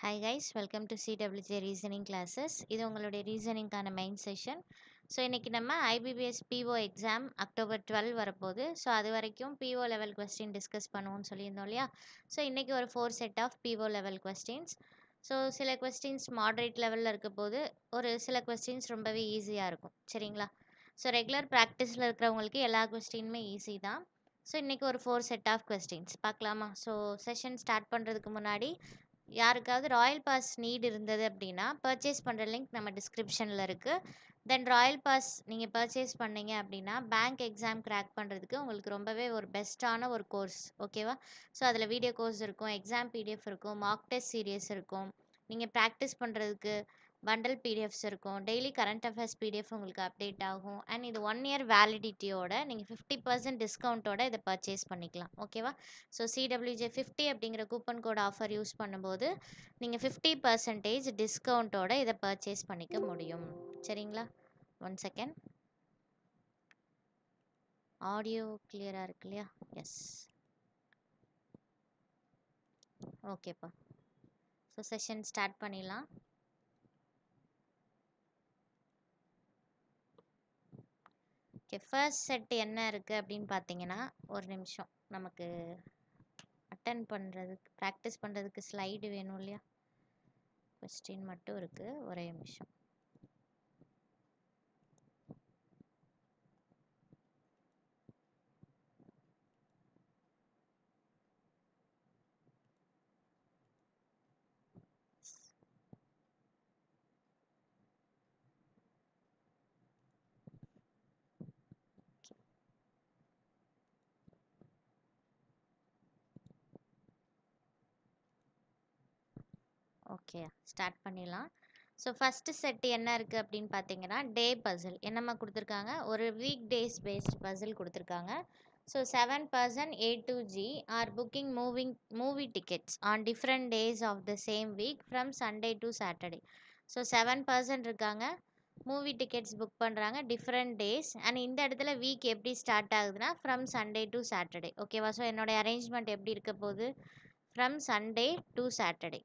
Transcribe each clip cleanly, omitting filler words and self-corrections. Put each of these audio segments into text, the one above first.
Hi guys, welcome to CWJ Reasoning Classes. இது உங்களுடைய ரீசனிங்கான main session. So இன்றைக்கி நம்ம IBPS PO எக்ஸாம் அக்டோபர் 12 வரப்போகுது. ஸோ அது வரைக்கும் PO லெவல் கொஸ்டின் டிஸ்கஸ் பண்ணுவோம்னு சொல்லியிருந்தோம் இல்லையா. ஸோ இன்றைக்கி ஒரு 4 set of PO level questions. So சில கொஸ்டின்ஸ் மாடரேட் லெவலில் இருக்க போது ஒரு சில கொஸ்டின்ஸ் ரொம்பவே ஈஸியாக இருக்கும் சரிங்களா. ஸோ ரெகுலர் ப்ராக்டிஸில் இருக்கிறவங்களுக்கு எல்லா கொஸ்டினுமே ஈஸி தான். ஸோ இன்றைக்கி ஒரு 4 செட் ஆஃப் கொஸ்டின்ஸ் பார்க்கலாமா. ஸோ செஷன் ஸ்டார்ட் பண்ணுறதுக்கு முன்னாடி யாருக்காவது ராயல் பாஸ் நீட் இருந்தது அப்படின்னா பர்ச்சேஸ் பண்ணுற லிங்க் நம்ம டிஸ்கிரிப்ஷனில் இருக்குது. தென் ராயல் பாஸ் நீங்கள் பர்ச்சேஸ் பண்ணீங்க அப்படின்னா பேங்க் எக்ஸாம் கிராக் பண்ணுறதுக்கு உங்களுக்கு ரொம்பவே ஒரு பெஸ்ட்டான ஒரு கோர்ஸ் ஓகேவா. ஸோ அதில் வீடியோ கோர்ஸ் இருக்கும், எக்ஸாம் பிடிஎஃப் இருக்கும், மார்க் டெஸ்ட் சீரியஸ் இருக்கும், நீங்கள் ப்ராக்டிஸ் பண்ணுறதுக்கு பண்டல் பிடிஎஃப்ஸ் இருக்கும், டெய்லி கரண்ட் அஃபேர்ஸ் பிடிஎஃப் உங்களுக்கு அப்டேட் ஆகும். அண்ட் இது 1 இயர் வேலிடிட்டியோட நீங்கள் 50% டிஸ்கவுண்ட்டோட இதை பர்ச்சேஸ் பண்ணிக்கலாம் ஓகேவா. ஸோ CWJ50 அப்படிங்கிற கூப்பன் கோட் ஆஃபர் யூஸ் பண்ணும்போது நீங்கள் 50% டிஸ்கவுண்ட்டோட இதை பர்ச்சேஸ் பண்ணிக்க முடியும் சரிங்களா. 1 செகண்ட், ஆடியோ கிளியராக இருக்கு இல்லையா. எஸ், ஓகேப்பா. ஸோ செஷன் ஸ்டார்ட் பண்ணிடலாம். ஓகே, ஃபர்ஸ்ட் செட் என்ன இருக்குது அப்படின்னு பார்த்தீங்கன்னா, ஒரு நிமிஷம், நமக்கு அட்டன் பண்ணுறதுக்கு ப்ராக்டிஸ் பண்ணுறதுக்கு ஸ்லைடு வேணும் இல்லையா. கொஸ்டின் மட்டும் இருக்குது, ஒரே நிமிஷம். ஓகே, ஸ்டார்ட் பண்ணிடலாம். ஸோ ஃபஸ்ட்டு செட் என்ன இருக்குது அப்படின்னு பார்த்தீங்கன்னா, டே பசில் என்னம்மா கொடுத்துருக்காங்க, ஒரு வீக் டேஸ் பேஸ்ட் பசில் கொடுத்துருக்காங்க. So 7% A to G are booking movie tickets on different days of the same week from Sunday to Saturday. So 7% இருக்காங்க, மூவி டிக்கெட்ஸ் புக் பண்ணுறாங்க டிஃப்ரெண்ட் டேஸ். அண்ட் இந்த இடத்துல வீக் எப்படி start ஆகுதுன்னா ஃப்ரம் Sunday to சாட்டர்டே ஓகேவா. ஸோ என்னோடய அரேஞ்ச்மெண்ட் எப்படி இருக்க போகுது, from Sunday to Saturday.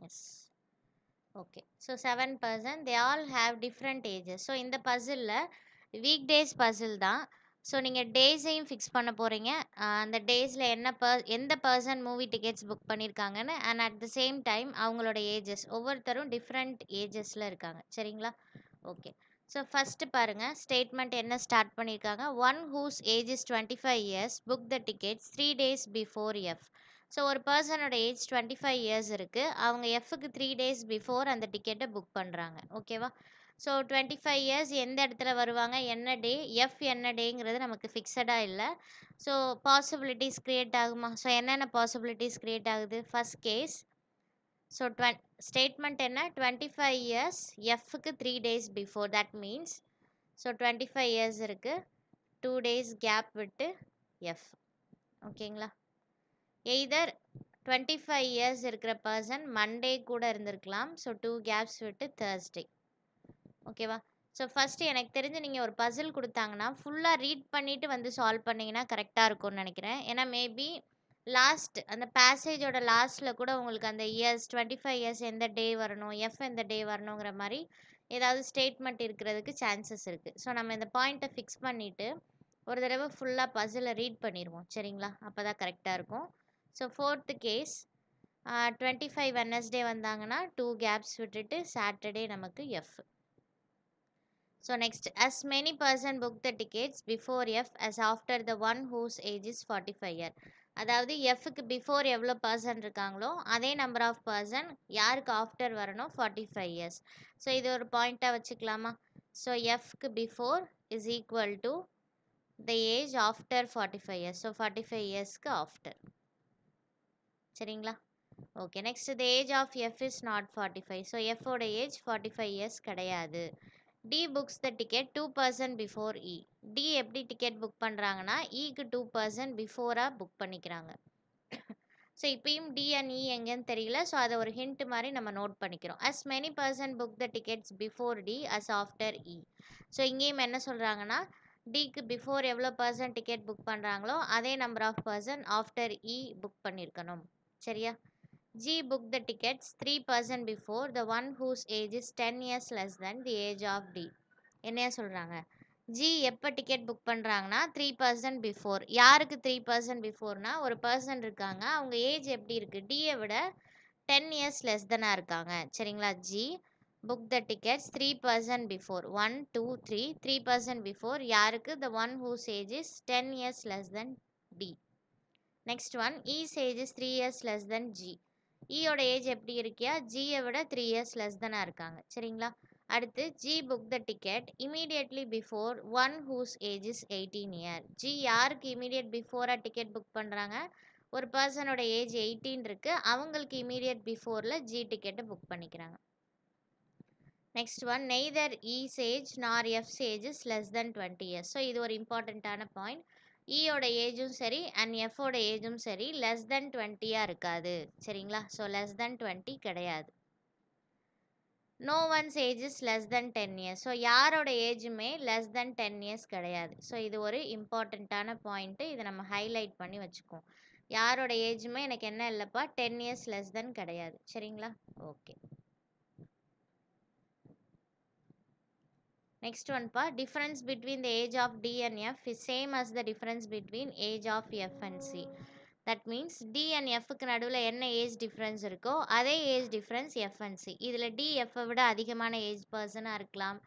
Yes, okay. So 7% they all have different ages. So இந்த பசிலில் வீக் டேஸ் பசில் தான். ஸோ நீங்கள் டேஸையும் ஃபிக்ஸ் பண்ண போகிறீங்க, அந்த டேஸில் எந்த பர்சன் மூவி டிக்கெட்ஸ் புக் பண்ணியிருக்காங்கன்னு. And at the same time அவங்களோட ஏஜஸ், ஒவ்வொருத்தரும் டிஃப்ரெண்ட் ஏஜஸில் இருக்காங்க சரிங்களா. ஓகே, ஸோ ஃபஸ்ட்டு பாருங்கள், ஸ்டேட்மெண்ட் என்ன ஸ்டார்ட் பண்ணியிருக்காங்க. One whose age is 25 years book the tickets 3 days before F. So ஒரு பர்சனோட ஏஜ் 25 years இருக்குது, அவங்க எஃப்க்கு 3 days பிஃபோர் அந்த டிக்கெட்டை புக் பண்ணுறாங்க ஓகேவா. ஸோ 25 years எந்த இடத்துல வருவாங்க, என்ன டே, எஃப் என்ன டேங்கிறது நமக்கு ஃபிக்ஸடாக இல்லை. ஸோ பாசிபிலிட்டிஸ் க்ரியேட் ஆகுமா. ஸோ என்னென்ன பாசிபிலிட்டிஸ் க்ரியேட் ஆகுது. ஃபஸ்ட் கேஸ், ஸோ ஸ்டேட்மெண்ட் என்ன, 25 years எஃப்க்கு 3 days before, that means so 25 years இருக்குது, 2 days கேப் விட்டு எஃப் ஓகேங்களா. எய்தர் 25 years இருக்கிற பர்சன் மண்டே கூட இருந்திருக்கலாம், ஸோ 2 கேப்ஸ் விட்டு தேர்ஸ்டே ஓகேவா. ஸோ ஃபஸ்ட்டு எனக்கு தெரிஞ்சு நீங்கள் ஒரு பசில் கொடுத்தாங்கன்னா ஃபுல்லாக ரீட் பண்ணிவிட்டு வந்து சால்வ் பண்ணிங்கன்னா கரெக்டாக இருக்கும்னு நினைக்கிறேன். ஏன்னா மேபி லாஸ்ட் அந்த பேசேஜோட லாஸ்ட்டில் கூட உங்களுக்கு அந்த இயர்ஸ் 25 years எந்த டே வரணும், எஃப் எந்த டே வரணுங்கிற மாதிரி ஏதாவது ஸ்டேட்மெண்ட் இருக்கிறதுக்கு சான்சஸ் இருக்குது. ஸோ நம்ம இந்த பாயிண்ட்டை ஃபிக்ஸ் பண்ணிவிட்டு ஒரு தடவை ஃபுல்லாக பசிலை ரீட் பண்ணிடுவோம் சரிங்களா, அப்போ தான் கரெக்டாக இருக்கும். ஸோ ஃபோர்த்து கேஸ், 25 வெனஸ்டே வந்தாங்கன்னா 2 கேப்ஸ் விட்டுட்டு சாட்டர்டே நமக்கு F. So next, as many person book the tickets before F as after the one whose age is 45 year. அதாவது எஃப்க்கு பிஃபோர் எவ்வளோ பர்சன் இருக்காங்களோ அதே நம்பர் ஆஃப் பர்சன் யாருக்கு ஆஃப்டர் வரணும், 45 years. So இது ஒரு பாயிண்ட்டாக வச்சுக்கலாமா. ஸோ எஃப்க்கு before is equal to the age after 45 years. So 45 yearsக்கு ஆஃப்டர் சரிங்களா. Okay, next the age of F is not 45. So எஃபோட ஏஜ் 45 years கிடையாது. D books the ticket 2% before E. D எப்படி டிக்கெட் புக் பண்ணுறாங்கன்னா இக்கு 2% பிஃபோராக book பண்ணிக்கிறாங்க. So இப்பயும் டி அண்ட் இ எங்கேன்னு தெரியல, ஸோ அதை ஒரு ஹிண்ட் மாதிரி நம்ம நோட் பண்ணிக்கிறோம். As many person book the tickets before D as after E. So இங்கேயும் என்ன சொல்கிறாங்கன்னா டிக்கு பிஃபோர் எவ்வளோ பர்சன்ட் டிக்கெட் புக் பண்ணுறாங்களோ அதே number of person after E book பண்ணியிருக்கணும். சரியா? G booked the tickets 3% before the one whose age is 10 years less than the age of D. என்னையா சொல்கிறாங்க? G எப்போ டிக்கெட் புக் பண்ணுறாங்கன்னா 3% பிஃபோர். யாருக்கு 3% பிஃபோர்னா ஒரு பர்சன் இருக்காங்க, அவங்க ஏஜ் எப்படி இருக்குது, டியை விட 10 இயர்ஸ் லெஸ் தானாக இருக்காங்க. சரிங்களா? G book the tickets 3% before 1 2 3 3% before யாருக்கு, the one whose age is 10 years less than D. Next one, E's age is 3 years less than G. ஈயோட ஏஜ் எப்படி இருக்கியா, ஜியை விட 3 இயர்ஸ் லெஸ் தானாக இருக்காங்க. சரிங்களா? அடுத்து G book the ticket immediately before one whose age is 18 year. G யாருக்கு immediate பிஃபோராக டிக்கெட் புக் பண்ணுறாங்க, ஒரு பர்சனோட ஏஜ் 18 இருக்குது, அவங்களுக்கு இமீடியட் பிஃபோரில் ஜி டிக்கெட்டை புக் பண்ணிக்கிறாங்க. Next one, neither E's age nor F's age is less than 20 years. So இது ஒரு இம்பார்ட்டண்ட்டான பாயிண்ட். ஈயோட ஏஜும் சரி அண்ட் எஃபோட ஏஜும் சரி லெஸ் தென் 20யாக இருக்காது. சரிங்களா? ஸோ லெஸ் தென் 20 கிடையாது. No one's age is less than 10 years. So யாரோட ஏஜுமே லெஸ் தென் 10 இயர்ஸ் கிடையாது. ஸோ இது ஒரு இம்பார்ட்டண்ட்டான பாயிண்ட்டு, இதை நம்ம ஹைலைட் பண்ணி வச்சுக்கோம். யாரோட ஏஜுமே எனக்கு என்ன இல்லைப்பா, 10 இயர்ஸ் லெஸ் தென் கிடையாது. சரிங்களா? Okay. Next one pa, difference between the age of D and F is same as the difference between age of F and C. That means D and F க்கு நடுவில் என்ன age difference இருக்கோ அதே age difference F and C. இதில் D F-ஐ விட அதிகமான age பர்சனாக இருக்கலாம்,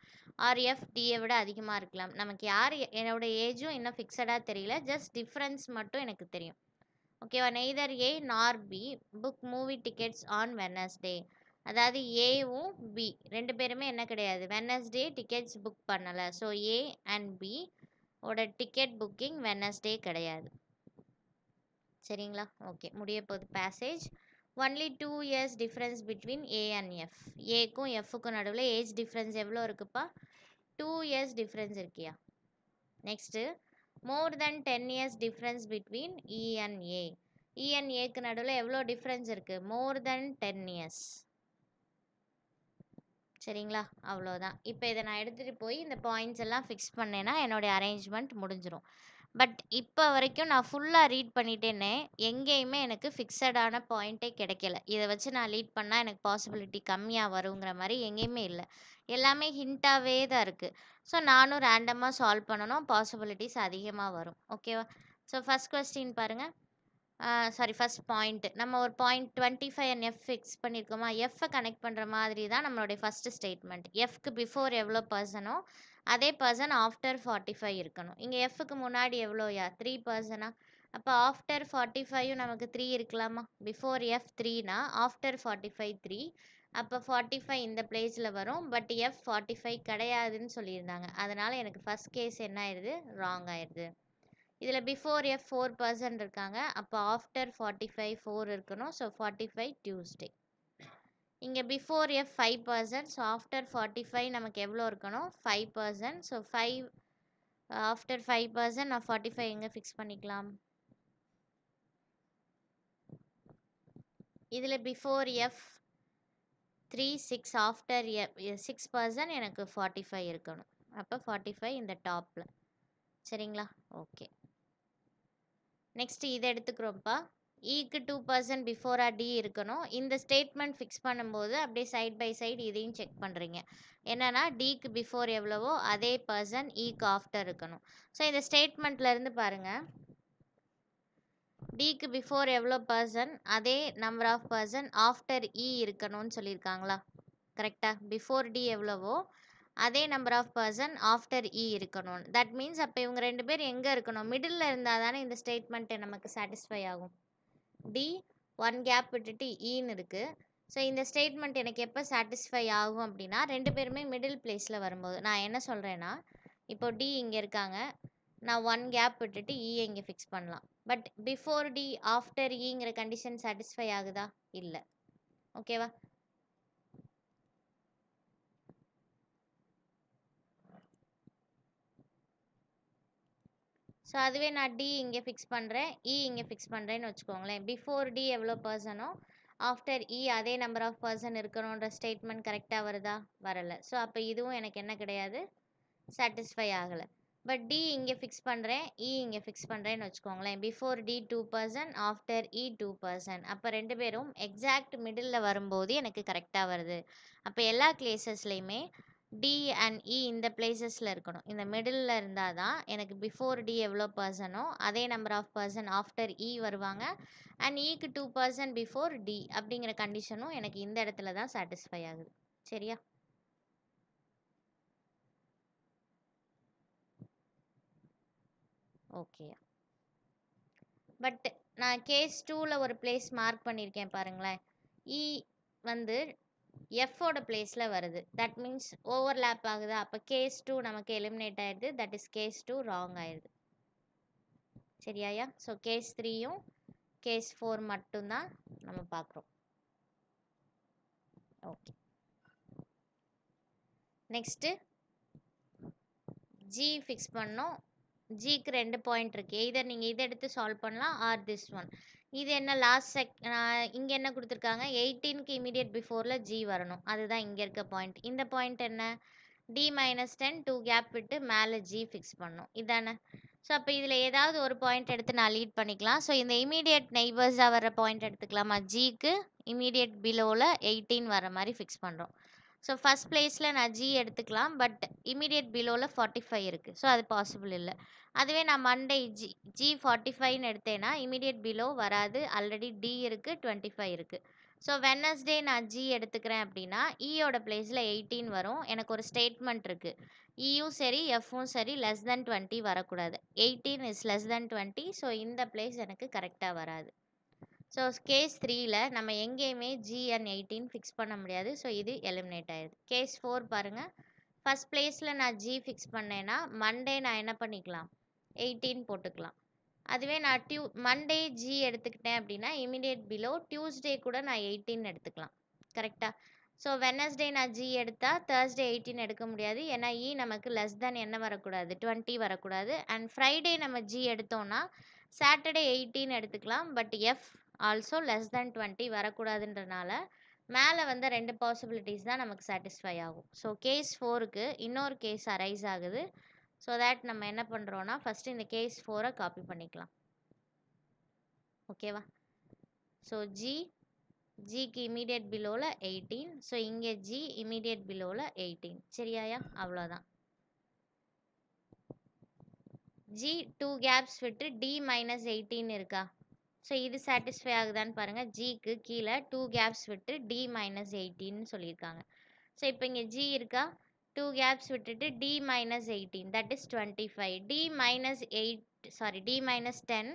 ஆர் F D-யை விட அதிகமாக இருக்கலாம். நமக்கு யார் என்னோட ஏஜும் இன்னும் ஃபிக்ஸடாக தெரியல, ஜஸ்ட் டிஃப்ரென்ஸ் மட்டும் எனக்கு தெரியும். ஓகேவா? Neither A nor B book movie tickets on Wednesday. அதாவது ஏவும் பி ரெண்டு பேருமே என்ன கிடையாது, வெனஸ்டே டிக்கெட்ஸ் புக் பண்ணலை. ஸோ ஏ அண்ட் பி ஓட டிக்கெட் புக்கிங் வெனஸ்டே கிடையாது. சரிங்களா? ஓகே, முடிய போகுது passage. Only 2 years difference between A and F. ஏக்கும் எஃப்க்கும் நடுவில் ஏஜ் டிஃப்ரென்ஸ் எவ்வளோ இருக்குப்பா, 2 இயர்ஸ் டிஃப்ரென்ஸ் இருக்கியா? Next, more than 10 years difference between E and A. E and ஏக்கு நடுவில் எவ்வளோ டிஃப்ரென்ஸ் இருக்குது, மோர் தென் 10 இயர்ஸ். சரிங்களா? அவ்வளோதான். இப்போ இதை நான் எடுத்துகிட்டு போய் இந்த பாயிண்ட்ஸ் எல்லாம் ஃபிக்ஸ் பண்ணேன்னா என்னுடைய அரேஞ்ச்மெண்ட் முடிஞ்சிடும். பட் இப்போ வரைக்கும் நான் ஃபுல்லாக ரீட் பண்ணிட்டேன்னே எங்கேயுமே எனக்கு ஃபிக்ஸடான பாயிண்ட்டே கிடைக்கல. இதை வச்சு நான் லீட் பண்ணால் எனக்கு பாசிபிலிட்டி கம்மியாக வருங்கிற மாதிரி எங்கேயுமே இல்லை. எல்லாமே ஹிண்ட்டாகவே தான் இருக்குது. ஸோ நானும் ரேண்டமாக சால்வ் பண்ணணும், பாசிபிலிட்டிஸ் அதிகமாக வரும். ஓகேவா? ஸோ ஃபஸ்ட் கொஸ்டின் பாருங்கள். சாரி, ஃபஸ்ட் பாயிண்ட் நம்ம ஒரு பாயிண்ட் 25 அண்ட் எஃப் ஃபிக்ஸ் பண்ணியிருக்கோமா, எஃப்ஐ கனெக்ட் பண்ணுற மாதிரி தான் நம்மளுடைய ஃபஸ்ட்டு ஸ்டேட்மெண்ட். எஃப்க்கு பிஃபோர் எவ்வளோ பர்சனோ அதே பர்சன் ஆஃப்டர் 45 இருக்கணும். இங்கே எஃப்க்கு முன்னாடி எவ்வளோயா, 3 பர்சனா? அப்போ ஆஃப்டர் 45 நமக்கு 3 இருக்கலாமா? பிஃபோர் எஃப் 3னா ஆஃப்டர் 45 3. அப்போ 45 இந்த பிளேஸில் வரும், பட் எஃப் 45 கிடையாதுன்னு சொல்லியிருந்தாங்க. அதனால் எனக்கு ஃபஸ்ட் கேஸ் என்ன ஆயிடுது, ராங் ஆயிடுது. இதில் பிஃபோர் எஃப் 4% இருக்காங்க, அப்போ ஆஃப்டர் 45 4 இருக்கணும். So 45 Tuesday. இங்கே பிஃபோர் எஃப் 5%, ஸோ ஆஃப்டர் 45 நமக்கு எவ்வளோ இருக்கணும், 5%. ஸோ 5 ஆஃப்டர் 5% நான் 45 எங்கே ஃபிக்ஸ் பண்ணிக்கலாம். இதில் பிஃபோர் எஃப் 3 6, ஆஃப்டர் எஃப் 6% எனக்கு 45 இருக்கணும். அப்போ 45 இந்த டாப்பில். சரிங்களா? ஓகே. நெக்ஸ்ட் இதை எடுத்துக்கிறோம்ப்பா. ஈக்கு 2% பிஃபோராக டி இருக்கணும். இந்த ஸ்டேட்மெண்ட் ஃபிக்ஸ் பண்ணும்போது அப்படியே சைட் பை சைடு இதையும் செக் பண்ணுறீங்க. என்னென்னா டிக்கு பிஃபோர் எவ்வளவோ அதே பர்சன் ஈக்கு ஆஃப்டர் இருக்கணும். ஸோ இந்த ஸ்டேட்மெண்ட்லேருந்து பாருங்கள், டிக்கு பிஃபோர் எவ்வளோ பர்சன் அதே நம்பர் ஆஃப் பர்சன் ஆஃப்டர் இ இருக்கணும்னு சொல்லியிருக்காங்களா? கரெக்டாக. பிஃபோர் டி எவ்வளவோ அதே நம்பர் ஆஃப் பர்சன் ஆஃப்டர் இ இருக்கணும். தட் மீன்ஸ் அப்போ இவங்க ரெண்டு பேர் எங்கே இருக்கணும், மிடில் இருந்தால் தானே இந்த ஸ்டேட்மெண்ட்டு நமக்கு சாட்டிஸ்ஃபை ஆகும். டி 1 கேப் விட்டுட்டு ஈன்னு இருக்குது. ஸோ இந்த ஸ்டேட்மெண்ட் எனக்கு எப்போ சாட்டிஸ்ஃபை ஆகும் அப்படின்னா ரெண்டு பேருமே மிடில் பிளேஸில் வரும்போது. நான் என்ன சொல்கிறேன்னா, இப்போ டி இங்கே இருக்காங்க, நான் 1 கேப் விட்டுட்டு இ இங்கே ஃபிக்ஸ் பண்ணலாம். பட் பிஃபோர் டி ஆஃப்டர் இங்கிற கண்டிஷன் சாட்டிஸ்ஃபை ஆகுதா, இல்லை. ஓகேவா? ஸோ அதுவே நான் டி இங்கே ஃபிக்ஸ் பண்ணுறேன், இ இங்கே ஃபிக்ஸ் பண்ணுறேன்னு வச்சுக்கோங்களேன். பிஃபோர் டி எவ்வளோ பர்சனோ ஆஃப்டர் இ அதே நம்பர் ஆஃப் பர்சன் இருக்கணுன்ற ஸ்டேட்மெண்ட் கரெக்டாக வருதா, வரலை. ஸோ அப்போ இதுவும் எனக்கு என்ன கிடையாது, சாட்டிஸ்ஃபை ஆகலை. பட் டி இங்கே ஃபிக்ஸ் பண்ணுறேன், இ இங்கே ஃபிக்ஸ் பண்ணுறேன்னு வச்சுக்கோங்களேன். பிஃபோர் டி 2%, ஆஃப்டர் இ 2%. அப்போ ரெண்டு பேரும் எக்ஸாக்ட் மிடில் வரும்போது எனக்கு கரெக்டாக வருது. அப்போ எல்லா கேசஸ்லையுமே டி அண்ட் இ இந்த பிளேசஸில் இருக்கணும். இந்த மிடில் இருந்தால் தான் எனக்கு பிஃபோர் டி எவ்வளோ பர்சனோ அதே நம்பர் ஆஃப் பர்சன் ஆஃப்டர் இ வருவாங்க. அண்ட் இக்கு 2% பிஃபோர் டி அப்படிங்கிற கண்டிஷனும் எனக்கு இந்த இடத்துல தான் சாட்டிஸ்ஃபை ஆகுது. சரியா? ஓகே. பட் நான் கேஸ் 2ல ஒரு பிளேஸ் மார்க் பண்ணியிருக்கேன் பாருங்களேன். இ வந்து எஃபோட பிளேஸில் வருது. தட் மீன்ஸ் ஓவர்லேப் ஆகுதா? அப்போ கேஸ் 2 நமக்கு எலிமினேட் ஆயிடுது. தட் இஸ் கேஸ் 2 ராங் ஆயிடுது. சரியாயா? ஸோ கேஸ் 3யும் கேஸ் 4 மட்டும்தான் நம்ம பார்க்குறோம். ஓகே. நெக்ஸ்ட்டு ஜி ஃபிக்ஸ் பண்ணோம். ஜிக்கு 2 பாயிண்ட் இருக்குது. எய்தர் நீங்கள் இதை எடுத்து சால்வ் பண்ணலாம் ஆர் திஸ் ஒன். இது என்ன லாஸ்ட் இங்கே என்ன கொடுத்துருக்காங்க, 18க்கு இமீடியட் பிஃபோரில் ஜி வரணும். அதுதான் இங்கே இருக்க பாயிண்ட். இந்த பாயிண்ட் என்ன, டி -10 2 கேப் விட்டு மேலே ஜி ஃபிக்ஸ் பண்ணணும். இதானே? ஸோ அப்போ இதில் ஏதாவது ஒரு பாயிண்ட் எடுத்து நான் லீட் பண்ணிக்கலாம். ஸோ இந்த இமீடியட் நெய்பர்ஸாக வர பாயிண்ட் எடுத்துக்கலாமா? ஜிக்கு இமீடியட் பிலோவில் 18 வர மாதிரி ஃபிக்ஸ் பண்ணுறோம். ஸோ ஃபஸ்ட் பிளேஸில் நான் ஜி எடுத்துக்கலாம். பட் இமீடியட் பிலோவில் 45 இருக்குது. ஸோ அது பாசிபிள் இல்லை. அதுவே நான் மண்டே ஜி 45ன்னு எடுத்தேன்னா இமீடியட் பிலோ வராது. ஆல்ரெடி டி இருக்குது, 25 இருக்குது. ஸோ வெனஸ்டே நான் ஜி எடுத்துக்கிறேன் அப்படின்னா இயோட பிளேஸில் 18 வரும். எனக்கு ஒரு ஸ்டேட்மெண்ட் இருக்குது, இயும் சரி எஃப்பும் சரி லெஸ் தென் 20 வரக்கூடாது. 18 இஸ் லெஸ் தென் 20. ஸோ இந்த பிளேஸ் எனக்கு கரெக்டாக வராது. ஸோ கேஸ் 3ல நம்ம எங்கேயுமே ஜி அண்ட் 18 ஃபிக்ஸ் பண்ண முடியாது. ஸோ இது எலிமினேட் ஆயிடுது. கேஸ் 4 பாருங்கள். ஃபஸ்ட் பிளேஸில் நான் ஜி ஃபிக்ஸ் பண்ணேன்னா மண்டே நான் என்ன பண்ணிக்கலாம், 18 போட்டுக்கலாம். அதுவே நான் மண்டே ஜி எடுத்துக்கிட்டேன் அப்படின்னா இமீடியட் பிலோ டியூஸ்டே கூட நான் 18 எடுத்துக்கலாம். கரெக்டாக? ஸோ வெனஸ்டே நான் ஜி எடுத்தால் தேர்ஸ்டே 18 எடுக்க முடியாது. ஏன்னா இ நமக்கு லெஸ் தென் என்ன வரக்கூடாது, 20 வரக்கூடாது. அண்ட் ஃப்ரைடே நம்ம ஜி எடுத்தோன்னா சாட்டர்டே 18 எடுத்துக்கலாம். But F also less than 20 வரக்கூடாதுன்றனால மேலே வந்த 2 பாசிபிலிட்டிஸ் தான் நமக்கு சாட்டிஸ்ஃபை ஆகும். ஸோ கேஸ் 4க்கு இன்னொரு கேஸ் அரைஸ் ஆகுது. ஸோ தேட் நம்ம என்ன பண்ணுறோன்னா ஃபஸ்ட்டு இந்த கேஸ் 4 காப்பி பண்ணிக்கலாம். ஓகேவா? ஸோ ஜிக்கு இமீடியட் பிலோவில் 18. ஸோ இங்கே ஜி இமீடியட் பிலோவில் 18. சரியாயா? அவ்வளோதான். ஜி 2 கேப்ஸ் விட்டு டி -18 இருக்கா? ஸோ இது சாட்டிஸ்ஃபை ஆகுதான்னு பாருங்கள். ஜிக்கு கீழே 2 கேப்ஸ் விட்டு டி -18 சொல்லியிருக்காங்க. ஸோ இப்போ இங்கே ஜி இருக்கா, 2 கேப்ஸ் விட்டுட்டு டி -18 தட் இஸ் 25. டி -10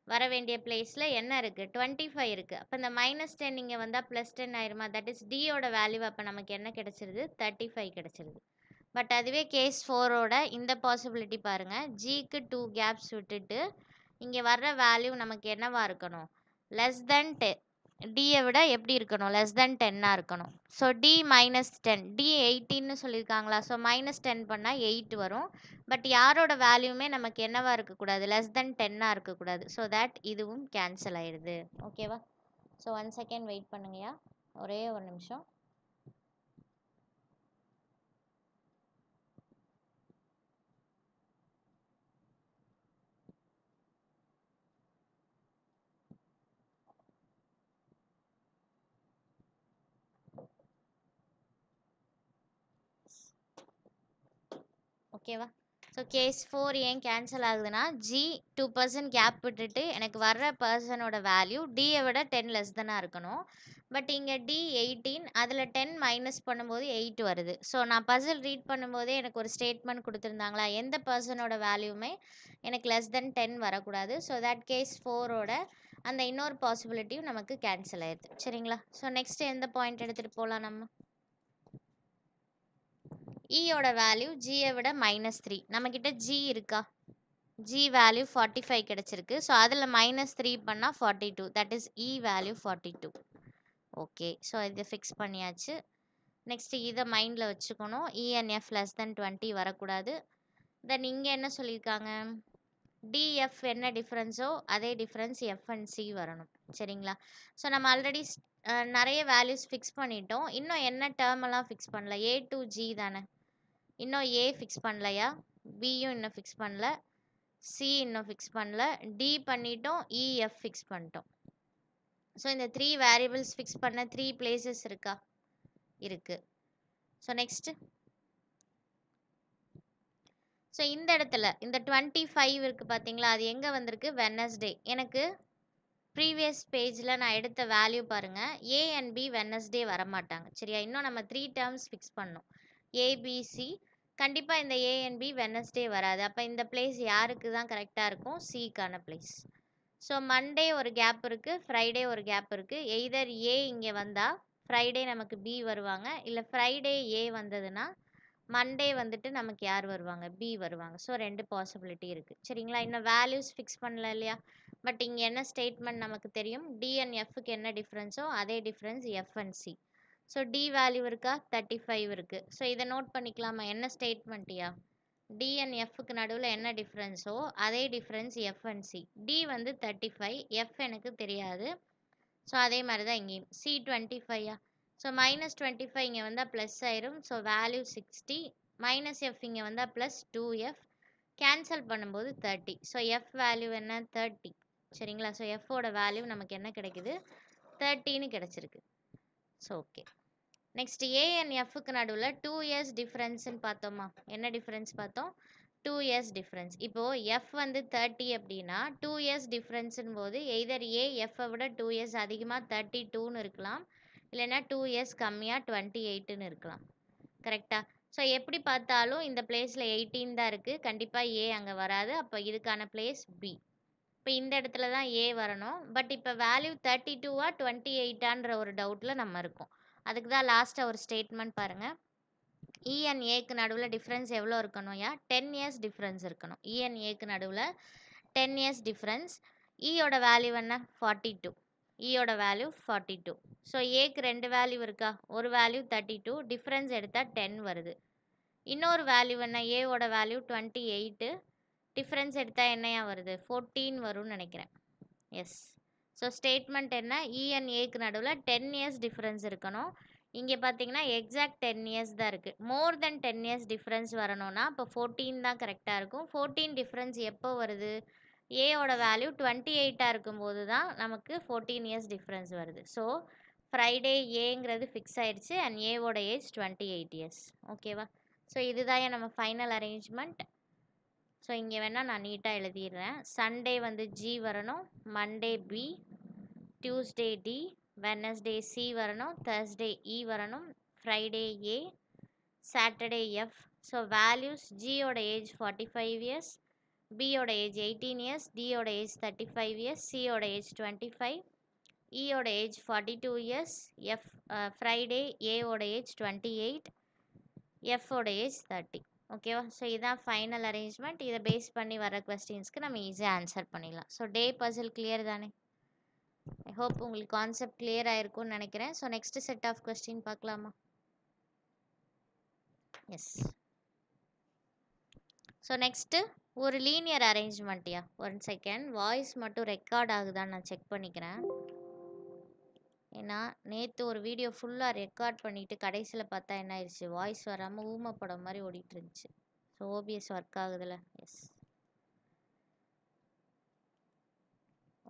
வர வேண்டிய பிளேஸில் என்ன இருக்குது, 25 இருக்குது. அப்போ இந்த -10 இங்கே வந்தால் +10 ஆயிருமா? தட் இஸ் டியோட வேல்யூ அப்போ நமக்கு என்ன கிடச்சிருது, 35 கிடச்சிருது. பட் அதுவே கேஸ் 4ஓட இந்த பாசிபிலிட்டி பாருங்கள். ஜிக்கு 2 கேப்ஸ் விட்டுட்டு இங்கே வர்ற வேல்யூ நமக்கு என்னவா இருக்கணும், லெஸ் தென் 10. டியை விட எப்படி இருக்கணும், லெஸ் தென் 10ஆக இருக்கணும். ஸோ டி -10, டி 18ன்னு சொல்லியிருக்காங்களா? ஸோ -10 பண்ணால் 8 வரும். பட் யாரோட வேல்யூமே நமக்கு என்னவா இருக்கக்கூடாது, லெஸ் தென் 10ஆக இருக்கக்கூடாது. ஸோ தட் இதுவும் கேன்சல் ஆயிடுது. ஓகேவா? ஸோ 1 செகண்ட் வெயிட் பண்ணுங்கய்யா, ஒரே ஒரு நிமிஷம். ஓகேவா? ஸோ கேஸ் 4 ஏன் கேன்சல் ஆகுதுன்னா ஜி 2% கேப் விட்டுட்டு எனக்கு வர்ற பர்சனோட வேல்யூ டியை விட 10 லெஸ் தானாக இருக்கணும். பட் இங்கே டி 18, அதில் 10 மைனஸ் பண்ணும்போது 8 வருது. ஸோ நான் பசில் ரீட் பண்ணும்போதே எனக்கு ஒரு ஸ்டேட்மெண்ட் கொடுத்துருந்தாங்களா, எந்த பர்சனோட வேல்யூமே எனக்கு லெஸ் தென் 10 வரக்கூடாது. ஸோ தட் கேஸ் 4ஓட அந்த இன்னொரு பாசிபிலிட்டியும் நமக்கு கேன்சல் ஆயிடுது. சரிங்களா? ஸோ நெக்ஸ்ட் எந்த பாயிண்ட் எடுத்துகிட்டு போகலாம் நம்ம, இயோட வேல்யூ ஜியை விட -3. நம்மக்கிட்ட ஜி இருக்கா, ஜி வேல்யூ 45 கிடச்சிருக்கு. ஸோ அதில் -3 பண்ணால் 42. That is E value 42. Okay. So இதை ஃபிக்ஸ் பண்ணியாச்சு. நெக்ஸ்ட்டு இதை மைண்டில் வச்சுக்கணும், இஎன்எஃப் லெஸ் தென் 20 வரக்கூடாது. தென் இங்கே என்ன சொல்லியிருக்காங்க, டிஎஃப் என்ன டிஃப்ரென்ஸோ அதே டிஃப்ரென்ஸ் எஃப் அண்ட் சி வரணும். சரிங்களா? ஸோ நம்ம ஆல்ரெடி நிறைய வேல்யூஸ் ஃபிக்ஸ் பண்ணிட்டோம். இன்னும் என்ன டேர்ம் எல்லாம் ஃபிக்ஸ் பண்ணல, ஏ டு ஜி தானே, இன்னும் ஏ ஃபிக்ஸ் பண்ணலையா, பியும் இன்னும் ஃபிக்ஸ் பண்ணல, சி இன்னும் ஃபிக்ஸ் பண்ணல, டி பண்ணிட்டோம், இஎஃப் ஃபிக்ஸ் பண்ணிட்டோம். ஸோ இந்த 3 வேரியபிள்ஸ் ஃபிக்ஸ் பண்ண 3 பிளேசஸ் இருக்கா? இருக்கு. ஸோ நெக்ஸ்ட், ஸோ இந்த இடத்துல இந்த 25 இருக்கு பார்த்தீங்களா, அது எங்கே வந்திருக்கு? வெனஸ்டே. எனக்கு ப்ரீவியஸ் பேஜில் நான் எடுத்த வேல்யூ பாருங்கள், ஏ அண்ட் பி வெனஸ்டே வரமாட்டாங்க. சரியா? இன்னும் நம்ம 3 டேர்ம்ஸ் ஃபிக்ஸ் பண்ணோம், ஏபிசி. கண்டிப்பாக இந்த ஏ அண்ட் பி வெனஸ்டே வராது. அப்போ இந்த பிளேஸ் யாருக்கு தான் கரெக்டாக இருக்கும்? சிக்கான பிளேஸ். ஸோ மண்டே ஒரு கேப் இருக்குது, ஃப்ரைடே ஒரு கேப் இருக்குது. எய்தர் ஏ இங்கே வந்தால் ஃப்ரைடே நமக்கு பி வருவாங்க, இல்லை ஃப்ரைடே ஏ வந்ததுன்னா மண்டே வந்துட்டு நமக்கு யார் வருவாங்க? பி வருவாங்க. ஸோ 2 பாசிபிலிட்டி இருக்குது. சரிங்களா? இன்னும் வேல்யூஸ் ஃபிக்ஸ் பண்ணல இல்லையா? பட் இங்கே என்ன ஸ்டேட்மெண்ட் நமக்கு தெரியும், டி அண்ட் எஃப்க்கு என்ன டிஃப்ரென்ஸோ அதே difference F and C. So D value இருக்கா? 35 இருக்குது. ஸோ இதை நோட் பண்ணிக்கலாமா? என்ன ஸ்டேட்மெண்ட்டியா? டி அண்ட் எஃப்க்கு நடுவில் என்ன டிஃப்ரென்ஸோ அதே difference F and C. D வந்து 35, எஃப் எனக்கு தெரியாது. ஸோ அதே மாதிரி தான் இங்கேயும் சி 25. ஸோ -25 இங்கே வந்தால் ப்ளஸ் ஆயிரும். ஸோ வேல்யூ 60, -f இங்கே வந்தால் ப்ளஸ் 2f, கேன்சல் பண்ணும்போது 30. ஸோ எஃப் வேல்யூ என்ன? 30. சரிங்களா? ஸோ எஃபோட வேல்யூ நமக்கு என்ன கிடைக்குது? 30ன்னு கிடச்சிருக்கு. So okay. Next, A and எஃப்க்கு நடுவில் 2 இயர்ஸ் டிஃப்ரென்ஸ்ன்னு பார்த்தோமா? என்ன டிஃப்ரென்ஸ் பார்த்தோம்? 2 இயர்ஸ் டிஃப்ரென்ஸ். இப்போது எஃப் வந்து 30 அப்படின்னா 2 இயர்ஸ் டிஃப்ரென்ஸுன்னு போது எய்தர் ஏ எஃப்பை விட 2 இயர்ஸ் அதிகமாக 32ன்னு இருக்கலாம், இல்லைன்னா 2 இயர்ஸ் கம்மியாக 28ன்னு இருக்கலாம். கரெக்டாக? ஸோ எப்படி பார்த்தாலும் இந்த பிளேஸில் 18 தான் இருக்குது, கண்டிப்பாக ஏ அங்கே வராது. அப்போ இதுக்கான பிளேஸ் பி. இப்போ இந்த இடத்துல தான் ஏ வரணும். பட் இப்போ வேல்யூ 32வா 28ஆன்ற ஒரு டவுட்டில் நம்ம இருக்கோம். அதுக்கு தான் லாஸ்ட்டாக ஒரு ஸ்டேட்மெண்ட் பாருங்கள். இ அண்ட் ஏக்கு நடுவில் டிஃப்ரென்ஸ் எவ்வளோ இருக்கணும்? 10 இயர்ஸ் டிஃப்ரென்ஸ் இருக்கணும். இ அண்ட் ஏக்கு நடுவில் 10 இயர்ஸ் டிஃப்ரென்ஸ். இயோட வேல்யூ என்ன? 42. இயோட வேல்யூ 42. ஸோ ஏக்கு 2 வேல்யூ இருக்கா? ஒரு வேல்யூ 32, டிஃப்ரென்ஸ் எடுத்தால் 10 வருது. இன்னொரு வேல்யூ என்ன? ஏவோட வேல்யூ 28, டிஃப்ரென்ஸ் எடுத்தால் என்னையா வருது? 14 வரும்னு நினைக்கிறேன். எஸ். ஸோ ஸ்டேட்மெண்ட் என்ன? இ அண்ட் ஏக்கு நடுவில் 10 இயர்ஸ் டிஃப்ரென்ஸ் இருக்கணும். இங்கே பார்த்தீங்கன்னா எக்ஸாக்ட் 10 இயர்ஸ் தான் இருக்குது. மோர் தென் 10 இயர்ஸ் டிஃப்ரென்ஸ் வரணும்னா இப்போ 14 தான் கரெக்டாக இருக்கும். 14 டிஃப்ரென்ஸ் எப்போ வருது? ஏயோட வேல்யூ 28ஆக இருக்கும்போது தான் நமக்கு 14 இயர்ஸ் டிஃப்ரென்ஸ் வருது. ஸோ ஃப்ரைடே ஏங்கிறது ஃபிக்ஸ் ஆயிடுச்சு அண்ட் ஏவோட ஏஜ் 28 இயர்ஸ். ஓகேவா? ஸோ இதுதான் நம்ம ஃபைனல் அரேஞ்ச்மெண்ட். ஸோ இங்கே வேணால் நான் நீட்டாக எழுதிடுறேன். சண்டே வந்து ஜி வரணும், Monday B, Tuesday D, Wednesday C வரணும், தேர்ஸ்டே இ வரணும், Friday A, Saturday F. So values, ஜியோட ஏஜ் 45 இயர்ஸ், பியோட ஏஜ் 18 இயர்ஸ், டியோட ஏஜ் 35 இயர்ஸ், சியோட ஏஜ் 25, இயோட ஏஜ் 42 இயர்ஸ், எஃப் ஃப்ரைடே ஏவோட ஏஜ் 28, எஃபோட ஏஜ் 30. ஓகேவா? ஸோ இதுதான் ஃபைனல் அரேஞ்ச்மெண்ட். இதை பேஸ் பண்ணி வர கொஸ்டின்ஸ்க்கு நம்ம ஈஸியாக ஆன்சர் பண்ணிடலாம். ஸோ டே பசில் கிளியர் தானே? ஐ ஹோப் உங்களுக்கு கான்செப்ட் கிளியர் ஆயிருக்கும்னு நினைக்கிறேன். So next set of question பார்க்கலாமா? எஸ். ஸோ நெக்ஸ்ட்டு ஒரு லீனியர் அரேஞ்ச்மெண்ட்டியா? 1 செகண்ட், வாய்ஸ் மட்டும் ரெக்கார்ட் ஆகுதான்னு நான் செக் பண்ணிக்கிறேன். ஏன்னா நேற்று ஒரு வீடியோ ஃபுல்லாக ரெக்கார்ட் பண்ணிவிட்டு கடைசியில் பார்த்தா என்ன ஆயிடுச்சு, வாய்ஸ் வராமல் ஊமை படம் மாதிரி ஓடிட்டு இருந்துச்சு. ஸோ ஓபிஎஸ் ஒர்க் ஆகுதுல்ல? எஸ்.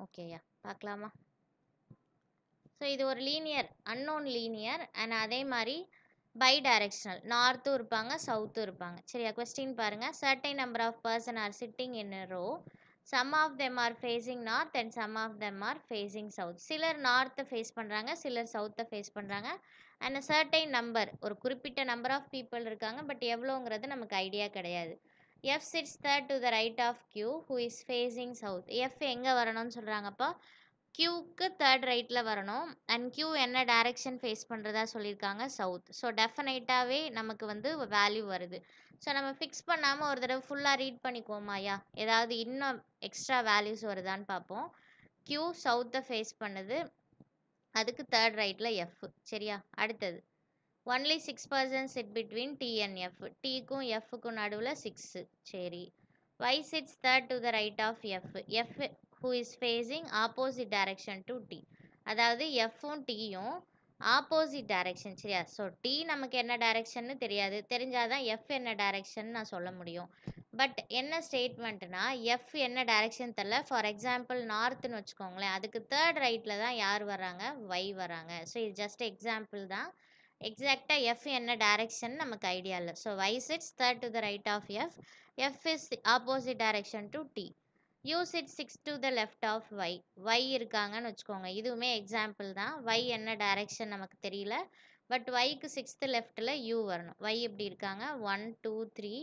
ஓகேயா, பார்க்கலாமா? ஸோ இது ஒரு லீனியர், அன்னோன் லீனியர் அண்ட் அதே மாதிரி பை டைரக்ஷனல், நார்த்தும் இருப்பாங்க சவுத்தும் இருப்பாங்க. சரியா? கொஸ்டின் பாருங்கள். Certain number of person are sitting in a row, some of them are facing north and some of them are facing south. சிலர் நார்த்தை ஃபேஸ் பண்ணுறாங்க, சிலர் சவுத்தை ஃபேஸ் பண்ணுறாங்க. அண்ட் a certain number, ஒரு குறிப்பிட்ட நம்பர் ஆஃப் பீப்புள் இருக்காங்க, but எவ்வளோங்கிறது நமக்கு idea கிடையாது. F sits third to the right of Q who is facing south. F எங்கே வரணும்னு சொல்கிறாங்கப்பா? Qக்கு தேர்ட் ரைட்டில் வரணும். அண்ட் Q என்ன டைரெக்ஷன் ஃபேஸ் பண்ணுறதா சொல்லியிருக்காங்க? சவுத். ஸோ டெஃபினட்டாகவே நமக்கு வந்து வேல்யூ வருது. ஸோ நம்ம ஃபிக்ஸ் பண்ணாமல் ஒரு தடவை ஃபுல்லாக ரீட் பண்ணிக்குவோமாயா, ஏதாவது இன்னும் எக்ஸ்ட்ரா வேல்யூஸ் வருதான்னு பார்ப்போம். Q சவுத்தை ஃபேஸ் பண்ணுது, அதுக்கு தேர்ட் ரைட்டில் எஃப். சரியா? அடுத்தது only 6 person sit between D and F. டீக்கும் எஃப்க்கும் நடுவில் 6. சரி. Y sits third to the right of F. F who is facing opposite direction to T. அதாவது எஃப்பும் டீயும் ஆப்போசிட் டைரக்ஷன். சரியா? ஸோ டி நமக்கு என்ன டைரக்ஷன்னு தெரியாது, தெரிஞ்சாதான் எஃப் என்ன டைரக்ஷன் நான் சொல்ல முடியும். பட் என்ன ஸ்டேட்மெண்ட்னா எஃப் என்ன டைரக்ஷன் தெரியல. ஃபார் எக்ஸாம்பிள் நார்த்னு வச்சுக்கோங்களேன். அதுக்கு தேர்ட் ரைட்டில் தான் யார் வராங்க, ஒய் வராங்க. ஸோ இது ஜஸ்ட் எக்ஸாம்பிள் தான். எக்ஸாக்டாக எஃப் என்ன டைரக்ஷன் நமக்கு ஐடியா இல்லை. So Y sits third to the right of F. F is opposite direction to D. U sit six to the left of Y. Y இருக்காங்கன்னு வச்சுக்கோங்க. இதுவுமே எக்ஸாம்பிள் தான். ஒய் என்ன டைரக்ஷன் நமக்கு தெரியல. பட் ஒய்க்கு சிக்ஸ்த்து லெஃப்ட்டில் யூ வரணும். ஒய் இப்படி இருக்காங்க 1 2 3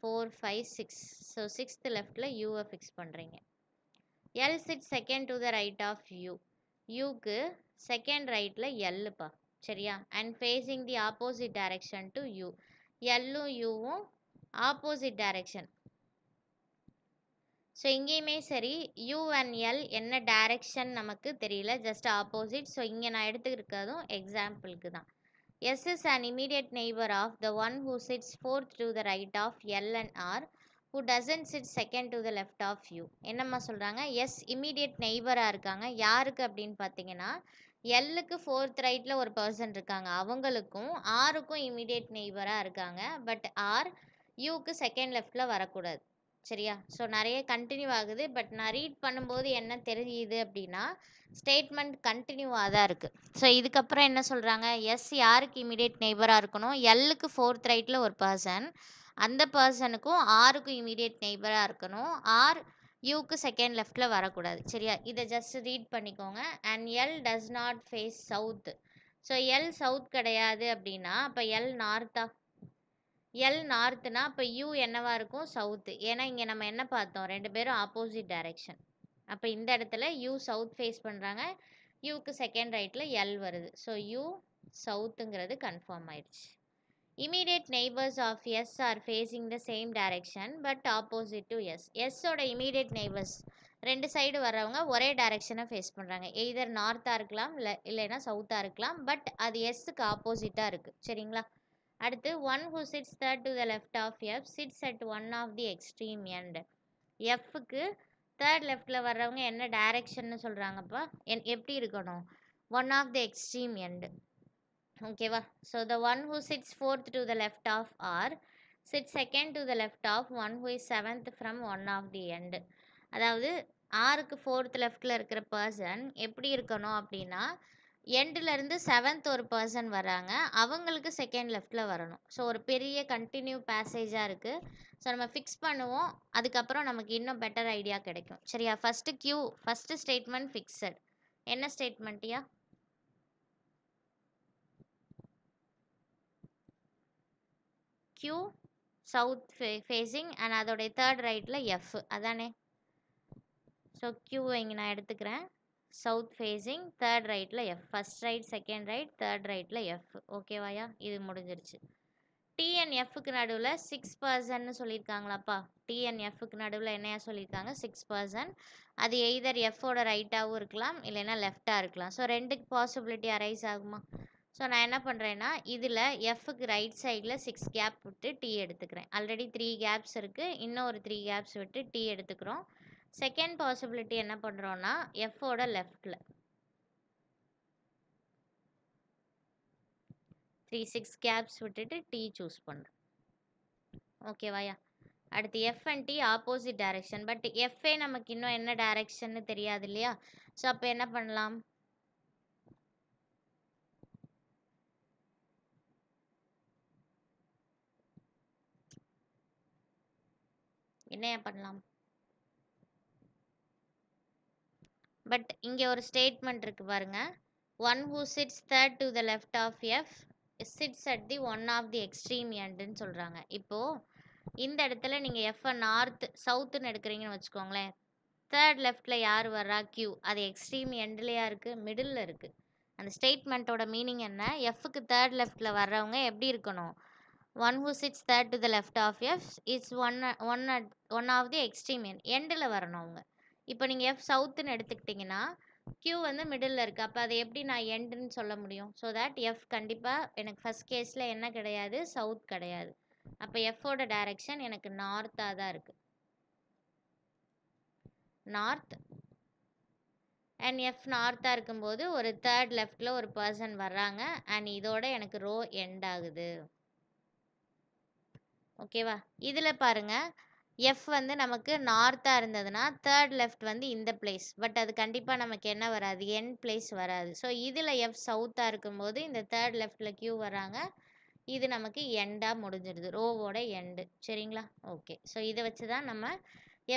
4 5 6. ஸோ சிக்ஸ்த் லெஃப்டில் யூவை ஃபிக்ஸ் பண்ணுறீங்க. L sit second to the right of U. யூக்கு செகண்ட் ரைட்டில் எல்லுப்பா, சரியா? And facing the opposite direction to U. எல்லும் யூவும் ஆப்போசிட் டைரக்ஷன். ஸோ இங்கேயுமே சரி, யூ அண்ட் எல் என்ன டைரக்ஷன் நமக்கு தெரியல, ஜஸ்ட் ஆப்போசிட். ஸோ இங்கே நான் எடுத்துக்கிறதும் எக்ஸாம்பிளுக்கு தான். S is an immediate neighbor of the one who sits fourth to the right of L and R, who doesn't sit second to the left of U. என்னம்மா சொல்கிறாங்க? S immediate நெய்பராக இருக்காங்க. யாருக்கு அப்படின்னு பார்த்தீங்கன்னா, எல்லுக்கு ஃபோர்த் ரைட்டில் ஒரு பர்சன் இருக்காங்க, அவங்களுக்கும் ஆருக்கும் இம்மீடியட் நெய்பராக இருக்காங்க. பட் ஆர் யூக்கு செகண்ட் லெஃப்டில் வரக்கூடாது, சரியா? ஸோ நிறைய கண்டினியூ ஆகுது. பட் நான் ரீட் பண்ணும்போது என்ன தெரியுது அப்படின்னா, ஸ்டேட்மெண்ட் கண்டினியூவாக தான் இருக்குது. ஸோ இதுக்கப்புறம் என்ன சொல்கிறாங்க, எஸ் யாருக்கு இமீடியட் நெய்பராக இருக்கணும், எல்லுக்கு ஃபோர்த் ரைட்டில் ஒரு பர்சன், அந்த பர்சனுக்கும் ஆருக்கும் இமீடியட் நெய்பராக இருக்கணும். ஆர் யூக்கு செகண்ட் லெஃப்டில் வரக்கூடாது, சரியா? இதை ஜஸ்ட் ரீட் பண்ணிக்கோங்க. And L does not face south. So L south கிடையாது அப்படின்னா அப்போ எல் நார்த்தா? எல் நார்த்துனா அப்போ யூ என்னவா இருக்கும், சவுத்து. ஏன்னா இங்கே நம்ம என்ன பார்த்தோம், ரெண்டு பேரும் ஆப்போசிட் டைரெக்ஷன். அப்போ இந்த இடத்துல யூ சவுத் ஃபேஸ் பண்ணுறாங்க, யூக்கு செகண்ட் ரைட்டில் எல் வருது. ஸோ யூ சவுத்துங்கிறது கன்ஃபார்ம் ஆயிடுச்சு. Immediate neighbours of S are facing the same direction but opposite to S. எஸ்ஸோட இமீடியட் நெய்பர்ஸ் ரெண்டு சைடு வர்றவங்க ஒரே டைரெக்ஷனை ஃபேஸ் பண்ணுறாங்க. எய்தர் நார்த்தாக இருக்கலாம் இல்லைன்னா சவுத்தாக இருக்கலாம். பட் அது எஸ்ஸுக்கு ஆப்போசிட்டாக இருக்குது, சரிங்களா? அடுத்து one who sits third to the left of F sits at one of the extreme end. எஃப்க்கு தேர்ட் லெஃப்டில் வர்றவங்க என்ன டைரக்ஷன்னு சொல்கிறாங்கப்பா, எப்படி இருக்கணும், one of the extreme end, ஓகேவா? So the one who sits fourth to the left of R sit second to the left of one who is seventh from one of the end. அதாவது ஆருக்கு fourth லெஃப்டில் இருக்கிற person எப்படி இருக்கணும் அப்படின்னா, எண்டுலேருந்து seventh ஒரு person வராங்க, அவங்களுக்கு செகண்ட் லெஃப்டில் வரணும். ஸோ ஒரு பெரிய கண்டினியூ பேசேஜாக இருக்குது. ஸோ நம்ம ஃபிக்ஸ் பண்ணுவோம், அதுக்கப்புறம் நமக்கு இன்னும் பெட்டர் ஐடியா கிடைக்கும், சரியா? First Q, first statement fixed. என்ன ஸ்டேட்மெண்ட்டியா? கியூ சவுத் ஃபேஸிங் அண்ட் அதோடைய தேர்ட் ரைட்டில் எஃப், அதானே? ஸோ கியூவை இங்கே நான் எடுத்துக்கிறேன். சவுத் ஃபேஸிங் தேர்ட் ரைட்டில் F, first right second right third ரைட்டில் எஃப், ஓகேவாயா? இது முடிஞ்சிருச்சு. டிஎன்எஃப்க்கு நடுவில் 6% சொல்லியிருக்காங்களாப்பா. டிஎன்எஃப்க்கு நடுவில் என்னையா சொல்லியிருக்காங்க, 6%. அது எய்தர் எஃப்போட ரைட்டாகவும் இருக்கலாம் இல்லைன்னா லெஃப்டாக இருக்கலாம். ஸோ ரெண்டுக்கு பாசிபிலிட்டி அரைஸ் ஆகுமா? ஸோ நான் என்ன பண்ணுறேன்னா, இதில் எஃப்க்கு ரைட் சைடில் 6 கேப் விட்டு டி எடுத்துக்கிறேன். ஆல்ரெடி 3 கேப்ஸ் இருக்குது, இன்னும் ஒரு 3 கேப்ஸ் விட்டு டி எடுத்துக்கிறோம். செகண்ட் பாசிபிலிட்டி என்ன பண்ணுறோன்னா, எஃப்போட லெஃப்டில் 6 கேப்ஸ் விட்டுட்டு டி சூஸ் பண்ணுறோம், ஓகேவாயா? அடுத்து F and D opposite direction. But எஃப்ஏ நமக்கு இன்னும் என்ன டைரக்ஷன்னு தெரியாது இல்லையா? ஸோ அப்போ என்ன பண்ணலாம், என்னையா பண்ணலாம்? பட் இங்கே ஒரு ஸ்டேட்மெண்ட் இருக்குது பாருங்க, one who sits third to the left of F sits at the one of the extreme எண்டுன்னு சொல்கிறாங்க. இப்போது இந்த இடத்துல நீங்கள் எஃப்ஐ நார்த் சவுத்துன்னு எடுக்கிறீங்கன்னு வச்சுக்கோங்களேன். தேர்ட் லெஃப்டில் யார் வர்றா, கியூ. அது எக்ஸ்ட்ரீம் எண்ட்லையா இருக்குது, மிடில் இருக்குது. அந்த ஸ்டேட்மெண்ட்டோட மீனிங் என்ன, எஃப்க்கு தேர்ட் லெஃப்டில் வர்றவங்க எப்படி இருக்கணும், one who sits third to the left of F it's one of the extreme எண்டில் வரணும் அவங்க. இப்போ நீங்கள் எஃப் சவுத்துன்னு எடுத்துக்கிட்டிங்கன்னா கியூ வந்து மிடில் இருக்குது. அப்போ அதை எப்படி நான் எண்டுன்னு சொல்ல முடியும்? ஸோ தட் எஃப் கண்டிப்பாக எனக்கு ஃபஸ்ட் கேஸில் என்ன கிடையாது, சவுத் கிடையாது. அப்போ எஃப்போட டைரக்ஷன் எனக்கு நார்த்தாக தான் இருக்குது, நார்த். அண்ட் எஃப் நார்த்தாக இருக்கும்போது ஒரு தேர்ட் லெஃப்டில் ஒரு பர்சன் வர்றாங்க அண்ட் இதோட எனக்கு ரோ எண்ட் ஆகுது, ஓகேவா? இதில் பாருங்கள், எஃப் வந்து நமக்கு நார்த்தாக இருந்ததுன்னா தேர்ட் லெஃப்ட் வந்து இந்த பிளேஸ், பட் அது கண்டிப்பாக நமக்கு என்ன வராது, என் பிளேஸ் வராது. ஸோ இதில் எஃப் சவுத்தாக இருக்கும்போது இந்த தேர்ட் லெஃப்டில் கியூ வராங்க, இது நமக்கு எண்டாக முடிஞ்சிடுது, ரோவோட எண்டு. சரிங்களா? ஓகே. ஸோ இதை வச்சு தான் நம்ம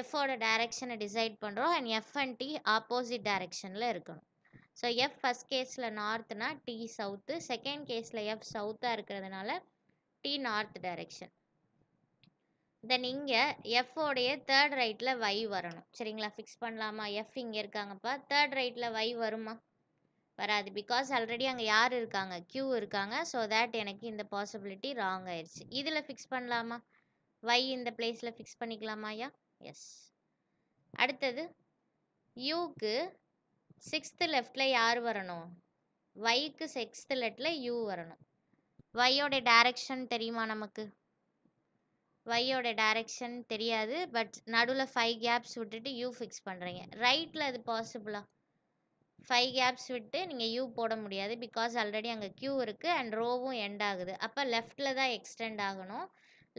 எஃபோட டைரக்ஷனை டிசைட் பண்ணுறோம். And F and D opposite டைரக்ஷனில் இருக்கணும். ஸோ எஃப் ஃபஸ்ட் கேஸில் நார்த்னா டி சவுத்து, செகண்ட் கேஸில் எஃப் சவுத்தாக இருக்கிறதுனால டி நார்த் டைரக்ஷன். தென் இங்கே எஃப்ஓடைய தேர்ட் ரைட்டில் y வரணும். சரிங்களா? ஃபிக்ஸ் பண்ணலாமா? எஃப் இங்கே இருக்காங்கப்பா, தேர்ட் ரைட்டில் y வருமா? வராது. பிகாஸ் ஆல்ரெடி அங்கே யார் இருக்காங்க, q இருக்காங்க. ஸோ தேட் எனக்கு இந்த பாசிபிலிட்டி ராங் ஆயிடுச்சு. இதில் ஃபிக்ஸ் பண்ணலாமா? y இந்த பிளேஸில் ஃபிக்ஸ் பண்ணிக்கலாமா? யா, எஸ். அடுத்தது யூக்கு சிக்ஸ்த்து லெஃப்டில் யார் வரணும்? yக்கு சிக்ஸ்த்து லெஃப்டில் u வரணும். yயோட டைரக்ஷன் தெரியுமா நமக்கு? yயோட டைரக்ஷன் தெரியாது, பட் நடுவில் 5 கேப்ஸ் விட்டுட்டு u ஃபிக்ஸ் பண்ணுறீங்க. ரைட்டில் அது பாசிபிளா? 5 கேப்ஸ் விட்டு நீங்கள் u போட முடியாது, பிகாஸ் ஆல்ரெடி அங்கே q இருக்குது அண்ட் ரோவும் எண்ட் ஆகுது. அப்போ லெஃப்டில் தான் எக்ஸ்டெண்ட் ஆகணும்.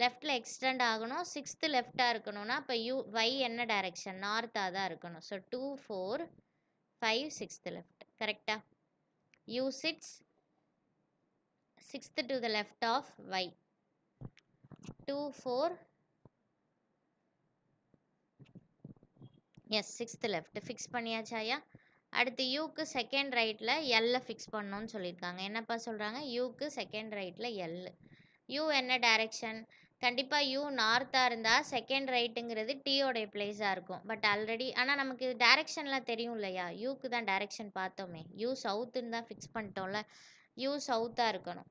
லெஃப்டில் எக்ஸ்டெண்ட் ஆகணும், சிக்ஸ்த்து லெஃப்டாக இருக்கணும்னா அப்போ y என்ன டைரக்ஷன், நார்த்தாக தான் இருக்கணும். So 2 4 5 sixth left. கரெக்டாக? u sits sixth to the left of y. 2 4 S, sixth left fix பண்ணியாச்சாயா? அடுத்து யூக்கு செகண்ட் ரைட்டில் எல்லை ஃபிக்ஸ் பண்ணணும்னு சொல்லியிருக்காங்க. என்னப்பா சொல்கிறாங்க? யூக்கு செகண்ட் ரைட்டில் எல். யூ என்ன டைரக்ஷன்? கண்டிப்பாக யூ நார்த்தாக இருந்தால் செகண்ட் ரைட்டுங்கிறது டீயோடைய பிளேஸாக இருக்கும். பட் ஆல்ரெடி ஆனால் நமக்கு இது டைரக்ஷன்லாம் தெரியும் இல்லையா? யூக்கு தான் டைரக்ஷன் பார்த்தோமே, யூ சவுத்துன்னு தான் ஃபிக்ஸ் பண்ணிட்டோம்ல. யூ சவுத்தாக இருக்கணும்.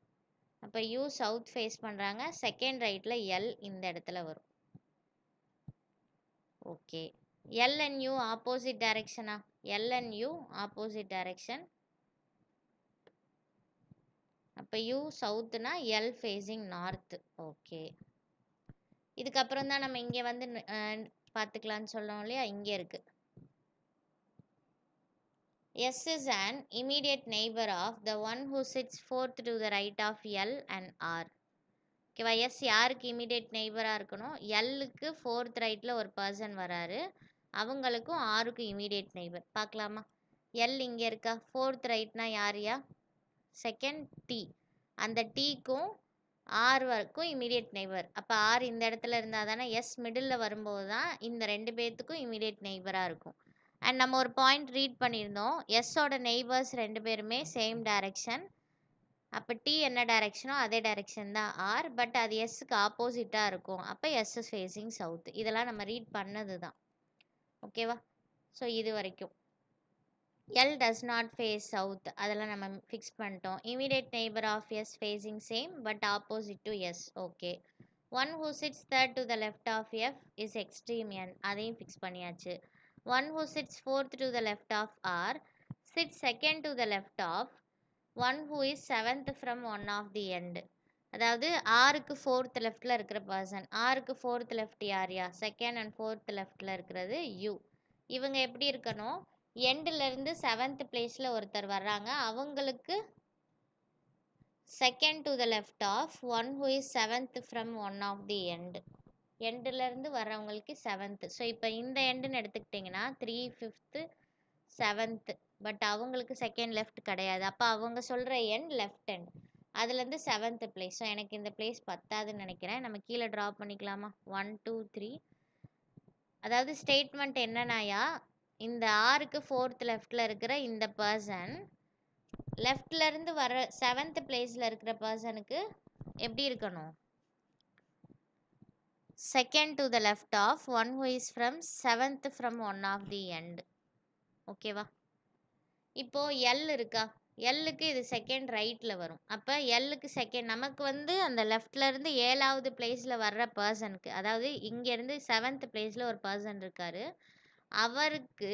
அப்போ யூ சவுத் ஃபேஸ் பண்ணுறாங்க, செகண்ட் ரைட்டில் எல் இந்த இடத்துல வரும். Okay. L and U opposite டைரக்ஷனா? L and U opposite direction. அப்போ யூ சவுத்துனா எல் ஃபேஸிங் நார்த். ஓகே. இதுக்கப்புறம் தான் நம்ம இங்கே வந்து பார்த்துக்கலான்னு சொல்லணும் இல்லையா? இங்கே இருக்கு. S is an immediate neighbor of the one who sits fourth to the right of L and R. ஓகேவா? எஸ் யாருக்கு இமீடியட் நெய்பராக இருக்கணும்? எல்லுக்கு ஃபோர்த் ரைட்டில் ஒரு பர்சன் வராரு, அவங்களுக்கும் ஆருக்கு இமீடியட் நெய்பர். பார்க்கலாமா? எல் இங்கே இருக்கா, ஃபோர்த் ரைட்னா யாரையா? Second D. அந்த டீக்கும் ஆர் வரைக்கும் இமீடியட் நெய்பர். அப்போ ஆர் இந்த இடத்துல இருந்தால் தானே எஸ் மிடில் வரும்போது தான் இந்த ரெண்டு பேர்த்துக்கும் இமீடியட் நெய்பராக இருக்கும். அண்ட் நம்ம ஒரு பாயிண்ட் ரீட் பண்ணியிருந்தோம், எஸ்ஸோட நெய்பர்ஸ் ரெண்டு பேருமே சேம் டைரக்ஷன். அப்போ டி என்ன டைரக்ஷனோ அதே டைரக்ஷன் தான் ஆர், பட் அது எஸ்ஸுக்கு ஆப்போசிட்டாக இருக்கும். அப்போ எஸ் ஃபேஸிங் சவுத். இதெல்லாம் நம்ம ரீட் பண்ணது தான். ஓகேவா? ஸோ இது வரைக்கும் L does not face south, அதெல்லாம் நம்ம ஃபிக்ஸ் பண்ணிட்டோம். Immediate neighbour of S facing same but opposite to S. Okay. One who sits third to the left of F is extreme end, அதையும் fix பண்ணியாச்சு. One who sits fourth to the left of R sits second to the left of one who is seventh from one of the end. அதாவது ஆருக்கு fourth லெஃப்டில் இருக்கிற person, ஆருக்கு fourth left யார்யா? Second and fourth லெஃப்டில் இருக்கிறது you. இவங்க எப்படி இருக்கணும்? எண்டுலேருந்து செவன்த் பிளேஸில் ஒருத்தர் வர்றாங்க, அவங்களுக்கு second to the left of one who is seventh from one of the end. எண்டுலேருந்து வர்றவங்களுக்கு செவன்த்து. ஸோ இப்போ இந்த எண்டுன்னு எடுத்துக்கிட்டிங்கன்னா 3 5 7th, பட் அவங்களுக்கு செகண்ட் லெஃப்ட் கிடையாது. அப்போ அவங்க சொல்கிற எண்ட் லெஃப்ட் எண்ட், அதுலேருந்து செவன்த் பிளேஸ். ஸோ எனக்கு இந்த பிளேஸ் பத்தாதுன்னு நினைக்கிறேன். நம்ம கீழே ட்ரா பண்ணிக்கலாமா? 1 2 3. அதாவது ஸ்டேட்மெண்ட் என்னன்னாயா, இந்த ஆருக்கு ஃபோர்த் லெஃப்டில் இருக்கிற இந்த பர்சன் லெஃப்ட்லேருந்து வர செவன்த் பிளேஸில் இருக்கிற பர்சனுக்கு எப்படி இருக்கணும்? Second to the left of one who is from seventh from one of the end. ஓகேவா? இப்போ எல் இருக்கா, எல்லுக்கு இது செகண்ட் ரைட்டில் வரும். அப்போ எல்லுக்கு செகண்ட் நமக்கு வந்து அந்த லெஃப்ட்லேருந்து 7வது பிளேஸில் வர்ற பர்சனுக்கு, அதாவது இங்கேருந்து செவன்த் பிளேஸில் ஒரு பர்சன் இருக்கார், அவருக்கு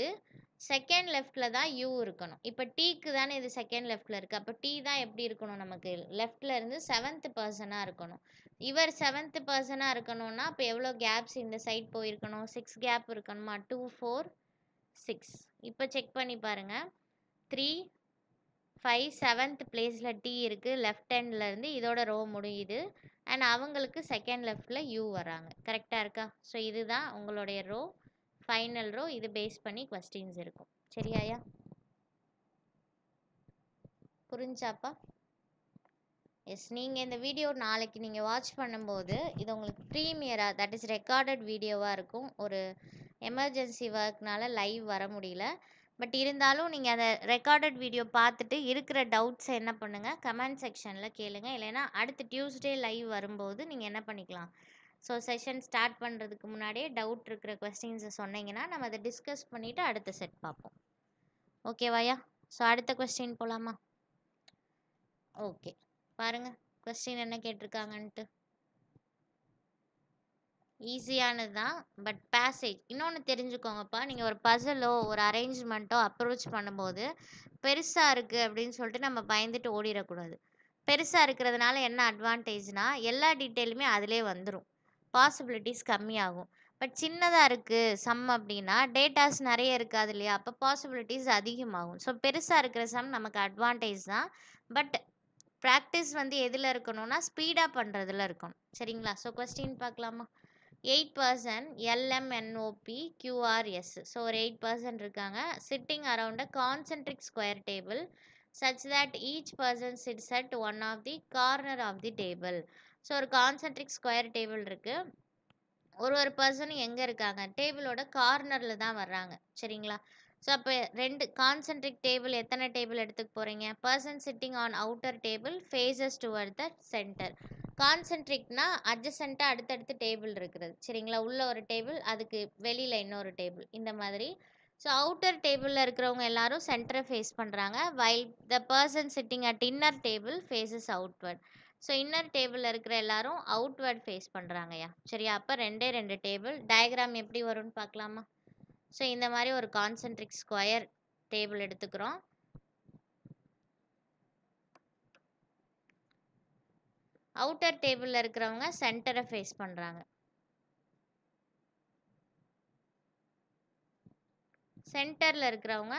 செகண்ட் லெஃப்டில் தான் யூ இருக்கணும். இப்போ டீக்கு தானே இது செகண்ட் லெஃப்டில் இருக்குது. அப்போ டீ தான் எப்படி இருக்கணும்? நமக்கு லெஃப்டில் இருந்து செவன்த் பர்சனாக இருக்கணும். இவர் செவன்த் பர்சனாக இருக்கணும்னா அப்போ எவ்வளோ கேப்ஸ் இந்த சைட் போயிருக்கணும்? 6 கேப் இருக்கணுமா? 2 4 6. இப்போ செக் பண்ணி பாருங்கள். 3 5 7th பிளேஸில் டி இருக்குது லெஃப்ட் ஹேண்ட்லேருந்து, இதோட ரோ முடியுது. அண்ட் அவங்களுக்கு செகண்ட் லெஃப்டில் யூ வராங்க. கரெக்டாக இருக்கா? ஸோ இதுதான் உங்களுடைய ரோ, ஃபைனல் ரோ. இது பேஸ் பண்ணி கொஸ்டின்ஸ் இருக்கும். சரியாயா? புரிஞ்சாப்பா? எஸ், நீங்கள் இந்த வீடியோ நாளைக்கு நீங்கள் வாட்ச் பண்ணும்போது இது உங்களுக்கு ப்ரீமியராக, தட் இஸ் ரெக்கார்டட் வீடியோவாக இருக்கும். ஒரு எமர்ஜென்சி ஒர்க்னால லைவ் வர முடியல. பட் இருந்தாலும் நீங்கள் அதை ரெக்கார்டட் வீடியோ பார்த்துட்டு இருக்கிற டவுட்ஸை என்ன பண்ணுங்கள், கமெண்ட் செக்ஷனில் கேளுங்க. இல்லைன்னா அடுத்து டியூஸ்டே லைவ் வரும்போது நீங்கள் என்ன பண்ணிக்கலாம், ஸோ செஷன் ஸ்டார்ட் பண்ணுறதுக்கு முன்னாடியே டவுட் இருக்கிற கொஸ்டின்ஸை சொன்னீங்கன்னா நம்ம அதை டிஸ்கஸ் பண்ணிவிட்டு அடுத்த செட் பார்ப்போம். ஓகேவாயா? ஸோ அடுத்த கொஸ்டின் போகலாமா? ஓகே, பாருங்க கொஸ்டின் என்ன கேட்டிருக்காங்கன்ட்டு. ஈஸியானது தான், பட் பேசேஜ் இன்னொன்று தெரிஞ்சுக்கோங்கப்பா. நீங்கள் ஒரு பசிலோ ஒரு அரேஞ்ச்மெண்ட்டோ அப்ரோச் பண்ணும்போது பெருசாக இருக்குது அப்படின்னு சொல்லிட்டு நம்ம பயந்துட்டு ஓடிடக்கூடாது. பெருசாக இருக்கிறதுனால என்ன அட்வான்டேஜ்னா எல்லா டீட்டெயிலுமே அதிலே வந்துடும், பாசிபிலிட்டிஸ் கம்மியாகும். பட் சின்னதாக இருக்குது சம் அப்படின்னா டேட்டாஸ் நிறைய இருக்காது இல்லையா, அப்போ பாசிபிலிட்டிஸ் அதிகமாகும். ஸோ பெருசாக இருக்கிற சம் நமக்கு அட்வான்டேஜ் தான். பட் ப்ராக்டிஸ் வந்து எதில் இருக்கணும்னா ஸ்பீடாக பண்ணுறதுல இருக்கணும். சரிங்களா? ஸோ கொஸ்டின் பார்க்கலாமா? 8% LMNOP QRS. ஸோ ஒரு 8% இருக்காங்க, sitting around a concentric square table such that each person sits at one of the corner of the table. So ஒரு கான்சென்ட்ரிக் ஸ்கொயர் டேபிள் இருக்குது. ஒரு பர்சனும் எங்கே இருக்காங்க, டேபிளோட கார்னரில் தான் வர்றாங்க. சரிங்களா? ஸோ அப்போ ரெண்டு கான்சென்ட்ரிக் டேபிள், எத்தனை டேபிள் எடுத்துக்க போகிறீங்க? Person sitting on outer table faces toward the centre. கான்சென்ட்ரிக்னா அட்ஜசென்ட்டாக அடுத்தடுத்து டேபிள் இருக்கிறது. சரிங்களா? உள்ள ஒரு டேபிள், அதுக்கு வெளியில் இன்னொரு டேபிள், இந்த மாதிரி. ஸோ அவுட்டர் டேபிளில் இருக்கிறவங்க எல்லாரும் சென்டரை ஃபேஸ் பண்ணுறாங்க, while the person sitting at inner table faces outward. So inner டேபிளில் இருக்கிற எல்லாரும் அவுட்வர்ட் ஃபேஸ் பண்ணுறாங்கய்யா. சரியா? அப்போ ரெண்டே ரெண்டு டேபிள். டயக்ராம் எப்படி வரும்னு பார்க்கலாமா? ஸோ இந்த மாதிரி ஒரு கான்சென்ட்ரிக் ஸ்கொயர் டேபிள் எடுத்துக்கிறோம். அவுட்டர் டேபிளில் இருக்கிறவங்க சென்டரை ஃபேஸ் பண்ணுறாங்க, சென்டரில் இருக்கிறவங்க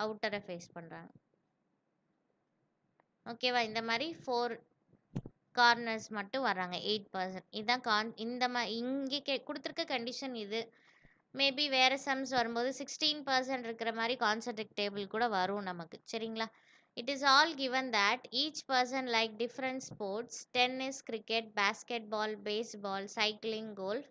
அவுட்டரை ஃபேஸ் பண்ணுறாங்க. ஓகேவா? இந்த மாதிரி 4 கார்னர்ஸ் மட்டும் வர்றாங்க. 8%. இதுதான் இந்த இங்கே கொடுத்துருக்க கண்டிஷன் இது. மேபி வேறு சம்ஸ் வரும்போது 16% இருக்கிற மாதிரி கான்சென்ட்ரிக் டேபிள் கூட வரும் நமக்கு. சரிங்களா? It is all given that each person like different sports, tennis, cricket, basketball, baseball, cycling, golf,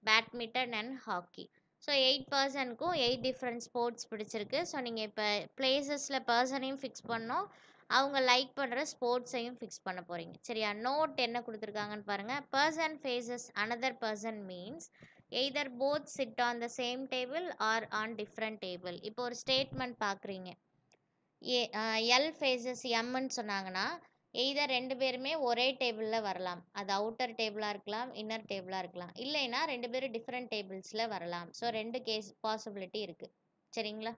badminton and hockey. So 8%க்கும் 8 டிஃப்ரெண்ட் ஸ்போர்ட்ஸ் பிடிச்சிருக்கு. ஸோ நீங்கள் இப்போ பிளேசஸில் பர்சனையும் ஃபிக்ஸ் பண்ணோம், அவங்க லைக் பண்ணுற ஸ்போர்ட்ஸையும் ஃபிக்ஸ் பண்ண போகிறீங்க. சரியா? நோட் என்ன கொடுத்துருக்காங்கன்னு பாருங்கள். Person faces another person means either both sit on the same table or on different table. இப்போ ஒரு ஸ்டேட்மெண்ட் பார்க்குறீங்க, எல் ஃபேஸஸ் எம்ன்னு சொன்னாங்கன்னா எய்தர் ரெண்டு பேருமே ஒரே டேபிளில் வரலாம். அது அவுட்டர் டேபிளாக இருக்கலாம், இன்னர் டேபிளாக இருக்கலாம். இல்லைன்னா ரெண்டு பேரும் டிஃப்ரெண்ட் டேபிள்ஸில் வரலாம். ஸோ ரெண்டு கேஸ் பாசிபிலிட்டி இருக்குது. சரிங்களா?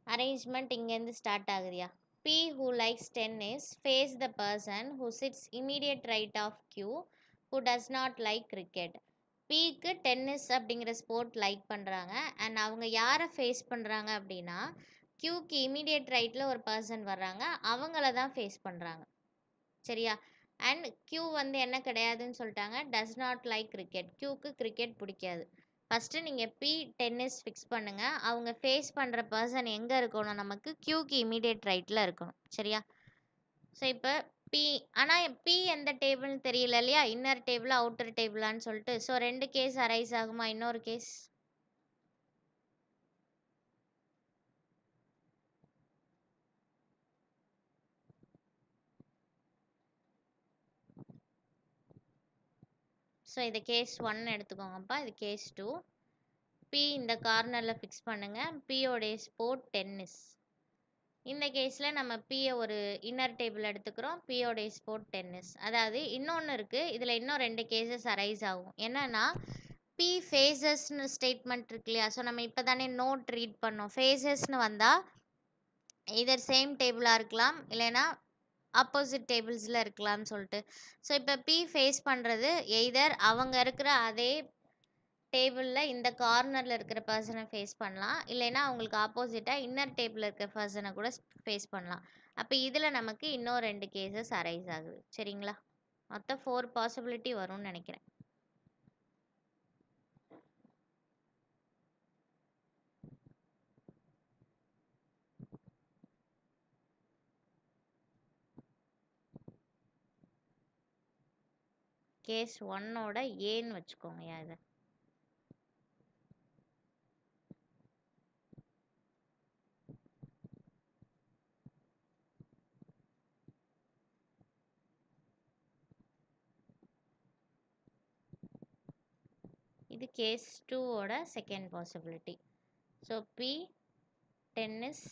அரேஞ்ச்மெண்ட் இங்கேருந்து start ஆகுதியா? P who likes tennis face the person who sits immediate right of Q who does not like cricket. Pக்கு டென்னிஸ் அப்படிங்கிற ஸ்போர்ட் லைக் பண்ணுறாங்க அண்ட் அவங்க யாரை ஃபேஸ் பண்ணுறாங்க அப்படின்னா Qக்கு இமீடியட் ரைட்டில் ஒரு பர்சன் வர்றாங்க, அவங்கள தான் ஃபேஸ் பண்ணுறாங்க. சரியா? அண்ட் Q வந்து என்ன கிடையாதுன்னு சொல்லிட்டாங்க, டஸ் நாட் லைக் கிரிக்கெட். Qக்கு கிரிக்கெட் பிடிக்காது. ஃபஸ்ட்டு நீங்கள் P டென்னிஸ் ஃபிக்ஸ் பண்ணுங்கள். அவங்க ஃபேஸ் பண்ணுற பர்சன் எங்கே இருக்கணும், நமக்கு Qக்கு இமீடியட் ரைட்டில் இருக்கணும். சரியா? ஸோ இப்போ P, ஆனால் P எந்த டேபிள்னு தெரியல இல்லையா, இன்னர் டேபிள் அவுட்டர் டேபிளான்னு சொல்லிட்டு. ஸோ ரெண்டு கேஸ் அரைஸ் ஆகுமா? இன்னொரு கேஸ் ஸோ இது கேஸ் 1 எடுத்துக்கோங்கப்பா, இது கேஸ் 2. P இந்த கார்னரில் ஃபிக்ஸ் பண்ணுங்கள். Pயோடைய ஸ்போர்ட் டென்னிஸ். இந்த கேஸில் நம்ம Pயை ஒரு இன்னர் டேபிள் எடுத்துக்கிறோம், Pயோடைய ஸ்போர்ட் டென்னிஸ். அதாவது இன்னொன்று இருக்குது, இதில் இன்னும் ரெண்டு கேசஸ் அரைஸ் ஆகும். என்னென்னா P ஃபேஸஸ்னு ஸ்டேட்மெண்ட் இருக்கு இல்லையா, ஸோ நம்ம இப்போ தானே நோட் ரீட் பண்ணோம். ஃபேஸஸ்னு வந்தால் இதர் சேம் டேபிளாக இருக்கலாம், இல்லைன்னா ஆப்போசிட் டேபிள்ஸில் இருக்கலாம்னு சொல்லிட்டு. ஸோ இப்போ P ஃபேஸ் பண்ணுறது எய்தர் அவங்க இருக்கிற அதே டேபிளில் இந்த கார்னரில் இருக்கிற பர்சனை ஃபேஸ் பண்ணலாம், இல்லைன்னா அவங்களுக்கு ஆப்போசிட்டாக இன்னர் டேபிளில் இருக்கிற பர்சனை கூட ஃபேஸ் பண்ணலாம். அப்போ இதில் நமக்கு இன்னும் ரெண்டு கேசஸ் அரைஸ் ஆகுது. சரிங்களா? மொத்தம் 4 பாசிபிலிட்டி வரும்னு நினைக்கிறேன். கேஸ் 1ஓட ஏன்னு வச்சுக்கோங்கயா இதை. இது கேஸ் 2ஓட second possibility. So P10 is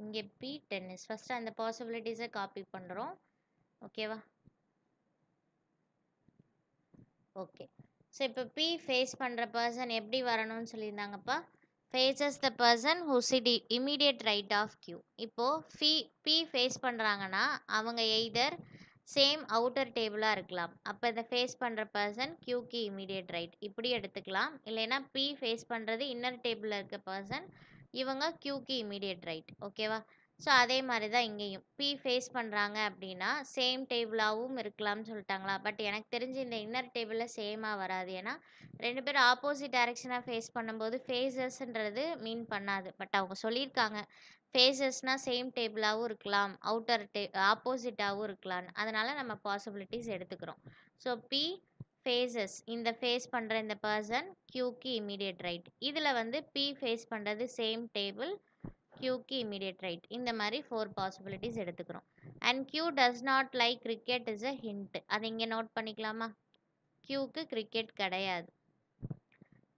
இங்கே P10 இஸ் ஃபஸ்ட்டு அந்த பாசிபிலிட்டிஸை காப்பி பண்ணுறோம். ஓகேவா? ஓகே. ஸோ இப்போ P ஃபேஸ் பண்ணுற பர்சன் எப்படி வரணும்னு சொல்லியிருந்தாங்கப்பா. Faces the person who sit immediate right of Q. இப்போது P ஃபேஸ் பண்ணுறாங்கன்னா அவங்க எய்தர் சேம் அவுட்டர் டேபிளாக இருக்கலாம். அப்போ இதை ஃபேஸ் பண்ணுற பர்சன் Qக்கு இமீடியட் ரைட் இப்படி எடுத்துக்கலாம். இல்லைன்னா P ஃபேஸ் பண்ணுறது இன்னர் டேபிளில் இருக்க பர்சன், இவங்க Qக்கு இமீடியட் ரைட். ஓகேவா? ஸோ அதே மாதிரி தான் இங்கேயும் P ஃபேஸ் பண்ணுறாங்க அப்படின்னா சேம் டேபிளாகவும் இருக்கலாம்னு சொல்லிட்டாங்களா. பட் எனக்கு தெரிஞ்சு இந்த இன்னர் டேபிளில் சேமாக வராது. ஏன்னா 2 பேரும் ஆப்போசிட் டைரெக்ஷனாக ஃபேஸ் பண்ணும்போது ஃபேஸஸ்ன்றது மீன் பண்ணாது. பட் அவங்க சொல்லியிருக்காங்க ஃபேஸஸ்னால் சேம் டேபிளாகவும் இருக்கலாம், அவுட்டர் ஆப்போசிட்டாகவும் இருக்கலாம்னு. அதனால் நம்ம பாசிபிலிட்டிஸ் எடுத்துக்கிறோம். ஸோ P ஃபேஸஸ் இந்த ஃபேஸ் பண்ணுற இந்த பர்சன் Qக்கு இமீடியட் ரைட். இதில் வந்து P ஃபேஸ் பண்ணுறது சேம் டேபிள், Qக்கு இமீடியட் ரைட். இந்த மாதிரி 4 பாசிபிலிட்டிஸ் எடுத்துக்கிறோம். And Q does not like cricket is a hint. அதை இங்கே நோட் பண்ணிக்கலாமா? Qக்கு கிரிக்கெட் கிடையாது.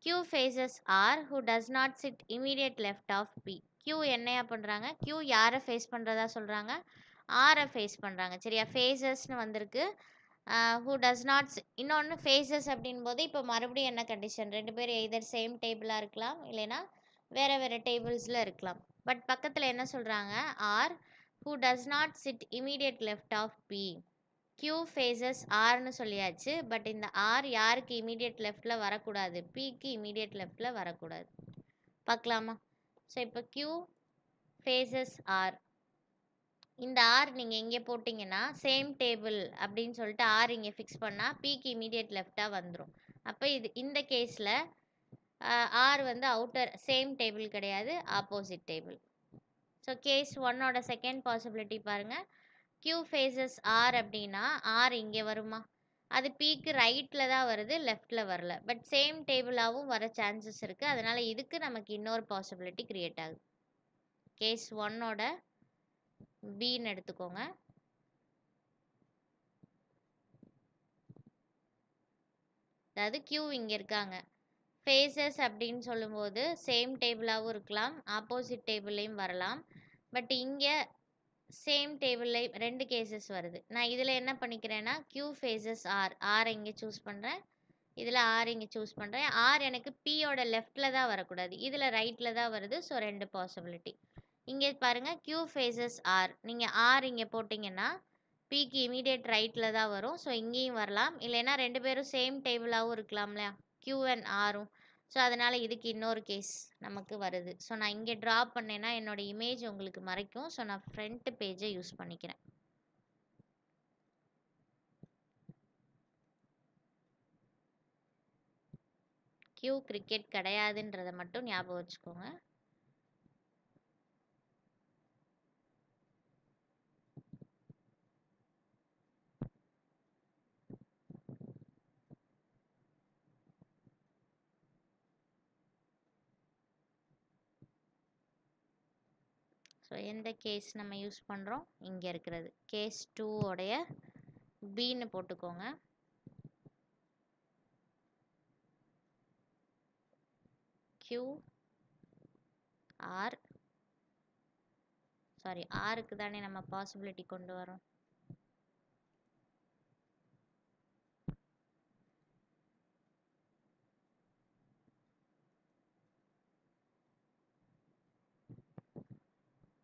Q faces R who does not sit immediate left of P. Q என்னையா பண்ணுறாங்க? Q யாரை ஃபேஸ் பண்ணுறதா சொல்கிறாங்க? ஆரை ஃபேஸ் பண்ணுறாங்க. சரியா? ஃபேஸஸ்னு வந்திருக்கு. ஹூ டஸ் நாட் இன்னொன்று ஃபேஸஸ் அப்படின் போது இப்போ மறுபடியும் என்ன கண்டிஷன்? 2 பேர் எய்தர் சேம் டேபிளாக இருக்கலாம், இல்லைன்னா வேறு வேறு டேபிள்ஸில் இருக்கலாம். பட் பக்கத்தில் என்ன சொல்கிறாங்க? R who does not sit immediate left of P. Q faces ஆர்னு சொல்லியாச்சு. பட் இந்த ஆர் யாருக்கு இமீடியட் லெஃப்டில் வரக்கூடாது? Pக்கு இமீடியட் லெஃப்டில் வரக்கூடாது. பார்க்கலாமா? ஸோ இப்போ Q ஃபேஸஸ் ஆர். இந்த ஆர் நீங்கள் எங்கே போட்டிங்கன்னா சேம் டேபிள் அப்படின்னு சொல்லிட்டு ஆர் இங்கே ஃபிக்ஸ் பண்ணால் Pக்கு இமீடியட் லெஃப்டாக வந்துடும். அப்போ இந்த கேஸில் ஆர் வந்து அவுட்டர் சேம் டேபிள் கிடையாது, ஆப்போசிட் டேபிள். ஸோ கேஸ் 1ஓட செகண்ட் பாசிபிலிட்டி பாருங்கள். Q ஃபேஸஸ் ஆர் அப்படின்னா ஆர் இங்கே வருமா? அது Pக்கு ரைட்டில் தான் வருது, லெஃப்டில் வரல. பட் சேம் டேபிளாகவும் வர சான்சஸ் இருக்குது. அதனால் இதுக்கு நமக்கு இன்னொரு பாசிபிலிட்டி க்ரியேட் ஆகுது. கேஸ் 1ஓட Bன்னு எடுத்துக்கோங்க. அதாவது Q இங்கே இருக்காங்க. ஃபேஸஸ் அப்படின்னு சொல்லும்போது சேம் டேபிளாகவும் இருக்கலாம், ஆப்போசிட் டேபிள்லையும் வரலாம். பட் இங்கே சேம் டேபிளில் 2 கேசஸ் வருது. நான் இதில் என்ன பண்ணிக்கிறேன்னா Q ஃபேஸஸ் ஆர் இங்கே சூஸ் பண்ணுறேன், இதில் ஆர் இங்கே சூஸ் பண்ணுறேன். ஆர் எனக்கு Pயோட லெஃப்டில் தான் வரக்கூடாது, இதில் ரைட்டில் தான் வருது. So 2 possibility. இங்கே பாருங்கள், Q ஃபேஸஸ் ஆர். நீங்கள் ஆர் இங்கே போட்டிங்கன்னா Pக்கு இமீடியட் ரைட்டில் தான் வரும். ஸோ இங்கேயும் வரலாம், இல்லைன்னா 2 பேரும் சேம் டேபிளாகவும் இருக்கலாம் இல்லையா, Q அண்ட் ஆரும். ஸோ அதனால் இதுக்கு இன்னொரு கேஸ் நமக்கு வருது. ஸோ நான் இங்கே ட்ரா பண்ணேன்னா என்னோடய இமேஜ் உங்களுக்கு மறைக்கும். ஸோ நான் ஃப்ரண்ட் பேஜை யூஸ் பண்ணிக்கிறேன். Q கிரிக்கெட் கிடையாதுன்றதை மட்டும் ஞாபகம் வச்சுக்கோங்க. ஸோ எந்த கேஸ் நம்ம யூஸ் பண்ணுறோம்? இங்கே இருக்கிறது கேஸ் 2ஓடைய Bன்னு போட்டுக்கோங்க. Q R, சாரி ஆருக்கு தானே நம்ம பாசிபிலிட்டி கொண்டு வரோம்.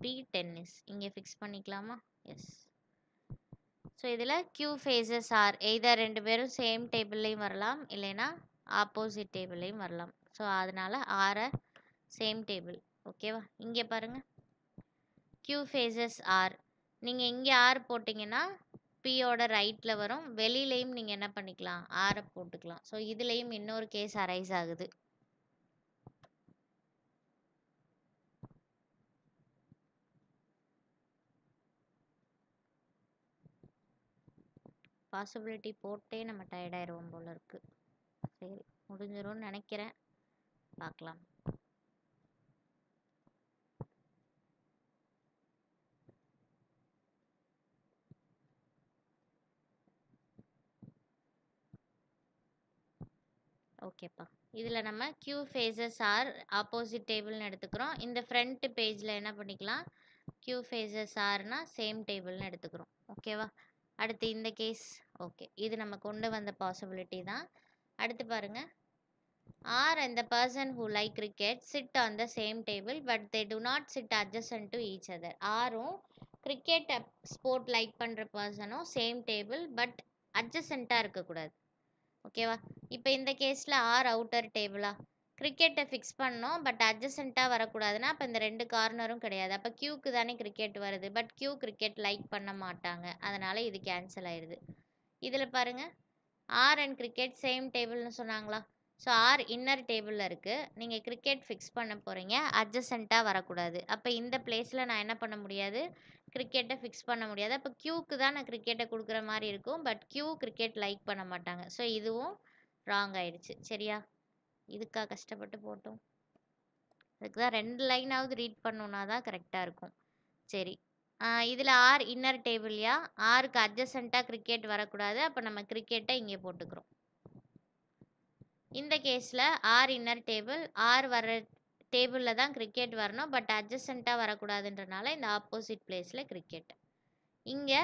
P10 இஸ் இங்கே ஃபிக்ஸ் பண்ணிக்கலாமா? எஸ். ஸோ இதில் Q ஃபேஸஸ் ஆர் எய்தர் 2 பேரும் சேம் டேபிள்லையும் வரலாம், இல்லைன்னா ஆப்போசிட் டேபிள்லையும் வரலாம். ஸோ அதனால் ஆரை சேம் டேபிள். ஓகேவா? இங்கே பாருங்கள், Q ஃபேஸஸ் ஆர். நீங்கள் இங்கே ஆர் போட்டிங்கன்னா பியோட ரைட்ல வரும். வெளியிலயும் நீங்க என்ன பண்ணிக்கலாம்? ஆர போட்டுக்கலாம். ஸோ இதுலயும் இன்னொரு கேஸ் அரைஸ் ஆகுது. பாசிபிலிட்டி போட்டே நம்ம டயர்ட் ஆயிருவோம் போல இருக்கு. சரி, முடிஞ்சிரும்னு நினைக்கிறேன். பார்க்கலாம். ஓகேப்பா. இதில் நம்ம Q phases ஆர் ஆப்போசிட் டேபிள்னு எடுத்துக்கிறோம். இந்த ஃப்ரண்ட் பேஜில் என்ன பண்ணிக்கலாம்? Q phases ஆர்னா சேம் டேபிள்னு எடுத்துக்கிறோம். ஓகேவா? அடுத்து இந்த கேஸ். ஓகே, இது நம்ம கொண்டு வந்த பாசிபிலிட்டி தான். அடுத்து பாருங்க. R and the person who like cricket sit on the same table but they do not sit adjacent to each other. ஆரும் கிரிக்கெட் ஸ்போர்ட் லைக் பண்ணுற பர்சனும் சேம் டேபிள் பட் அட்ஜசண்ட்டாக இருக்கக்கூடாது. ஓகேவா? இப்போ இந்த கேஸில் ஆர் அவுட்டர் டேபிளா? கிரிக்கெட்டை ஃபிக்ஸ் பண்ணோம் பட் அட்ஜசண்ட்டாக வரக்கூடாதுன்னா அப்போ இந்த ரெண்டு கார்னரும் கிடையாது. அப்போ கியூக்கு தானே கிரிக்கெட் வருது. பட் கியூ கிரிக்கெட் லைக் பண்ண மாட்டாங்க. அதனால் இது கேன்சல் ஆயிடுது. இதில் பாருங்கள், ஆர் அண்ட் கிரிக்கெட் சேம் டேபிள்னு சொன்னாங்களா? ஸோ ஆர் இன்னர் டேபிளில் இருக்குது. நீங்கள் கிரிக்கெட் ஃபிக்ஸ் பண்ண போகிறீங்க, அட்ஜசண்ட்டாக வரக்கூடாது. அப்போ இந்த பிளேஸில் நான் என்ன பண்ண முடியாது? கிரிக்கெட்டை ஃபிக்ஸ் பண்ண முடியாது. அப்போ கியூக்கு தான் நான் கிரிக்கெட்டை கொடுக்குற மாதிரி இருக்கும். பட் கியூ கிரிக்கெட் லைக் பண்ண மாட்டாங்க. ஸோ இதுவும் ராங் ஆயிடுச்சு. சரியா? இதுக்காக கஷ்டப்பட்டு போட்டோம். அதுக்கு தான் 2 லைனாவது ரீட் பண்ணோன்னா தான் கரெக்டாக இருக்கும். சரி, இதில் ஆர் இன்னர் டேபிள்யா? ஆருக்கு அட்ஜசண்ட்டாக கிரிக்கெட் வரக்கூடாது. அப்போ நம்ம கிரிக்கெட்டை இங்கே போட்டுக்கிறோம். இந்த கேஸில் ஆர் இன்னர் டேபிள், ஆர் வர டேபிளில் தான் கிரிக்கெட் வரணும். பட் அட்ஜசண்ட்டாக வரக்கூடாதுன்றனால இந்த ஆப்போசிட் பிளேஸில் கிரிக்கெட். இங்கே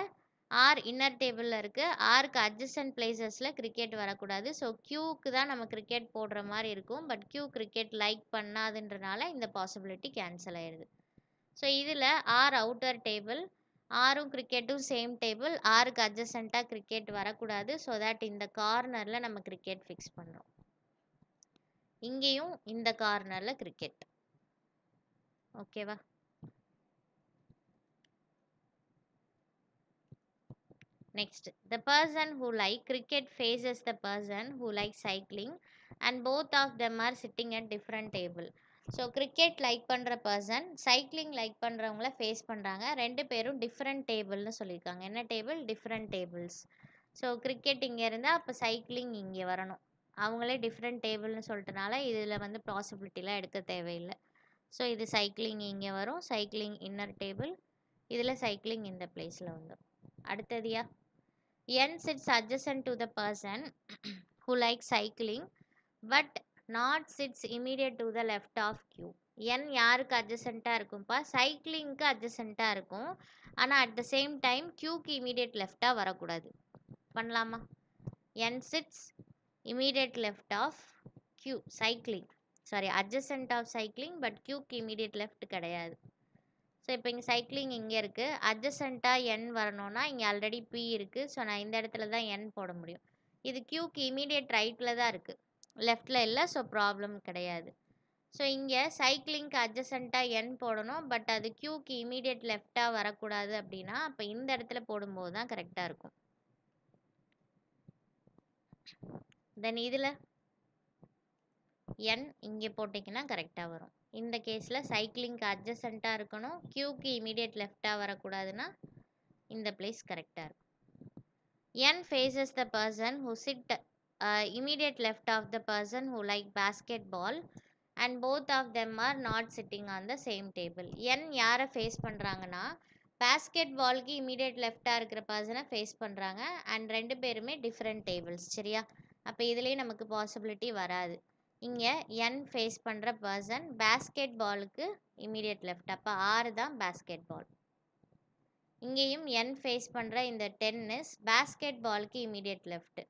ஆர் இன்னர் டேபிளில் இருக்குது. ஆருக்கு அட்ஜசன்ட் பிளேசஸில் கிரிக்கெட் வரக்கூடாது. ஸோ கியூக்கு தான் நம்ம கிரிக்கெட் போடுற மாதிரி இருக்கும். பட் கியூ கிரிக்கெட் லைக் பண்ணாதுன்றனால இந்த பாசிபிலிட்டி கேன்சல் ஆயிடுது. ஸோ இதில் ஆர் அவுட்டர் டேபிள், ஆரும் கிரிக்கெட்டும் சேம் டேபிள், ஆருக்கு அட்ஜசண்ட்டாக கிரிக்கெட் வரக்கூடாது. ஸோ தட் இந்த கார்னரில் நம்ம கிரிக்கெட் ஃபிக்ஸ் பண்ணுறோம். இங்கேயும் இந்த கார்னரில் கிரிக்கெட். ஓகேவா? Next, the person who like cricket faces the person who likes cycling and both of them are sitting at different table. So cricket like பண்ணுற பர்சன் சைக்கிளிங் லைக் பண்ணுறவங்கள ஃபேஸ் பண்ணுறாங்க. ரெண்டு பேரும் different டேபிள்னு சொல்லியிருக்காங்க. என்ன table? Different tables. So cricket இங்கே இருந்தால் அப்போ cycling இங்கே வரணும். அவங்களே டிஃப்ரெண்ட் டேபிள்னு சொல்லிட்டனால இதில் வந்து பாசிபிலிட்டிலாம் எடுக்க தேவையில்லை. ஸோ இது சைக்கிளிங் இங்கே வரும். Cycling inner table. இதில் சைக்கிளிங் இந்த பிளேஸில் வந்துடும். அடுத்ததியா, N sits adjacent to the person who likes cycling but not sits immediate to the left of Q. N யாருக்கு அட்ஜசண்ட்டாக இருக்கும்ப்பா? சைக்கிளிங்க்கு அட்ஜசண்ட்டாக இருக்கும். ஆனால் அட் த சேம் டைம் Qக்கு இமீடியட் லெஃப்டாக வரக்கூடாது. பண்ணலாமா? N sits immediate left of Q. Cycling, sorry, adjacent of cycling but Qக்கு immediate left கிடையாது. ஸோ இப்போ இங்கே சைக்கிளிங் இங்கே இருக்குது. அட்ஜசண்ட்டாக என் வரணும்னா இங்கே ஆல்ரெடி பி இருக்குது. ஸோ நான் இந்த இடத்துல தான் என் போட முடியும். இது கியூக்கு இமீடியட் ரைட்டில் தான் இருக்குது, லெஃப்டில் இல்லை. ஸோ ப்ராப்ளம் கிடையாது. ஸோ இங்கே சைக்கிளிங்க்கு அட்ஜசண்ட்டாக என் போடணும். பட் அது கியூக்கு இமீடியட் லெஃப்டாக வரக்கூடாது அப்படின்னா அப்போ இந்த இடத்துல போடும்போது தான் கரெக்டாக இருக்கும். தென் இதில் என் இங்கே போட்டிங்கன்னா கரெக்டாக வரும். இந்த கேஸில் சைக்கிளிங்க்கு அட்ஜசண்ட்டாக இருக்கணும், கியூக்கு இமீடியட் லெஃப்டாக வரக்கூடாதுன்னா இந்த பிளேஸ் கரெக்டாக இருக்கும். N faces the person who sit immediate left of the person who like basketball and both of them are not sitting on the same table. N யாரை ஃபேஸ் பண்ணுறாங்கன்னா பேஸ்கெட் பால்க்கு இமீடியட் லெஃப்டாக இருக்கிற பர்சனை face பண்ணுறாங்க. And ரெண்டு பேருமே different tables. சரியா? அப்போ இதுலேயே நமக்கு பாசிபிலிட்டி வராது. இங்கே N ஃபேஸ் பண்ணுற பர்சன் பேஸ்கெட் பாலுக்கு இமீடியட் லெஃப்ட். அப்போ ஆறு தான் பேஸ்கெட் பால். இங்கேயும் N ஃபேஸ் பண்ணுற இந்த 10 இஸ் பேஸ்கெட் பாலுக்கு இமீடியட் லெஃப்ட்.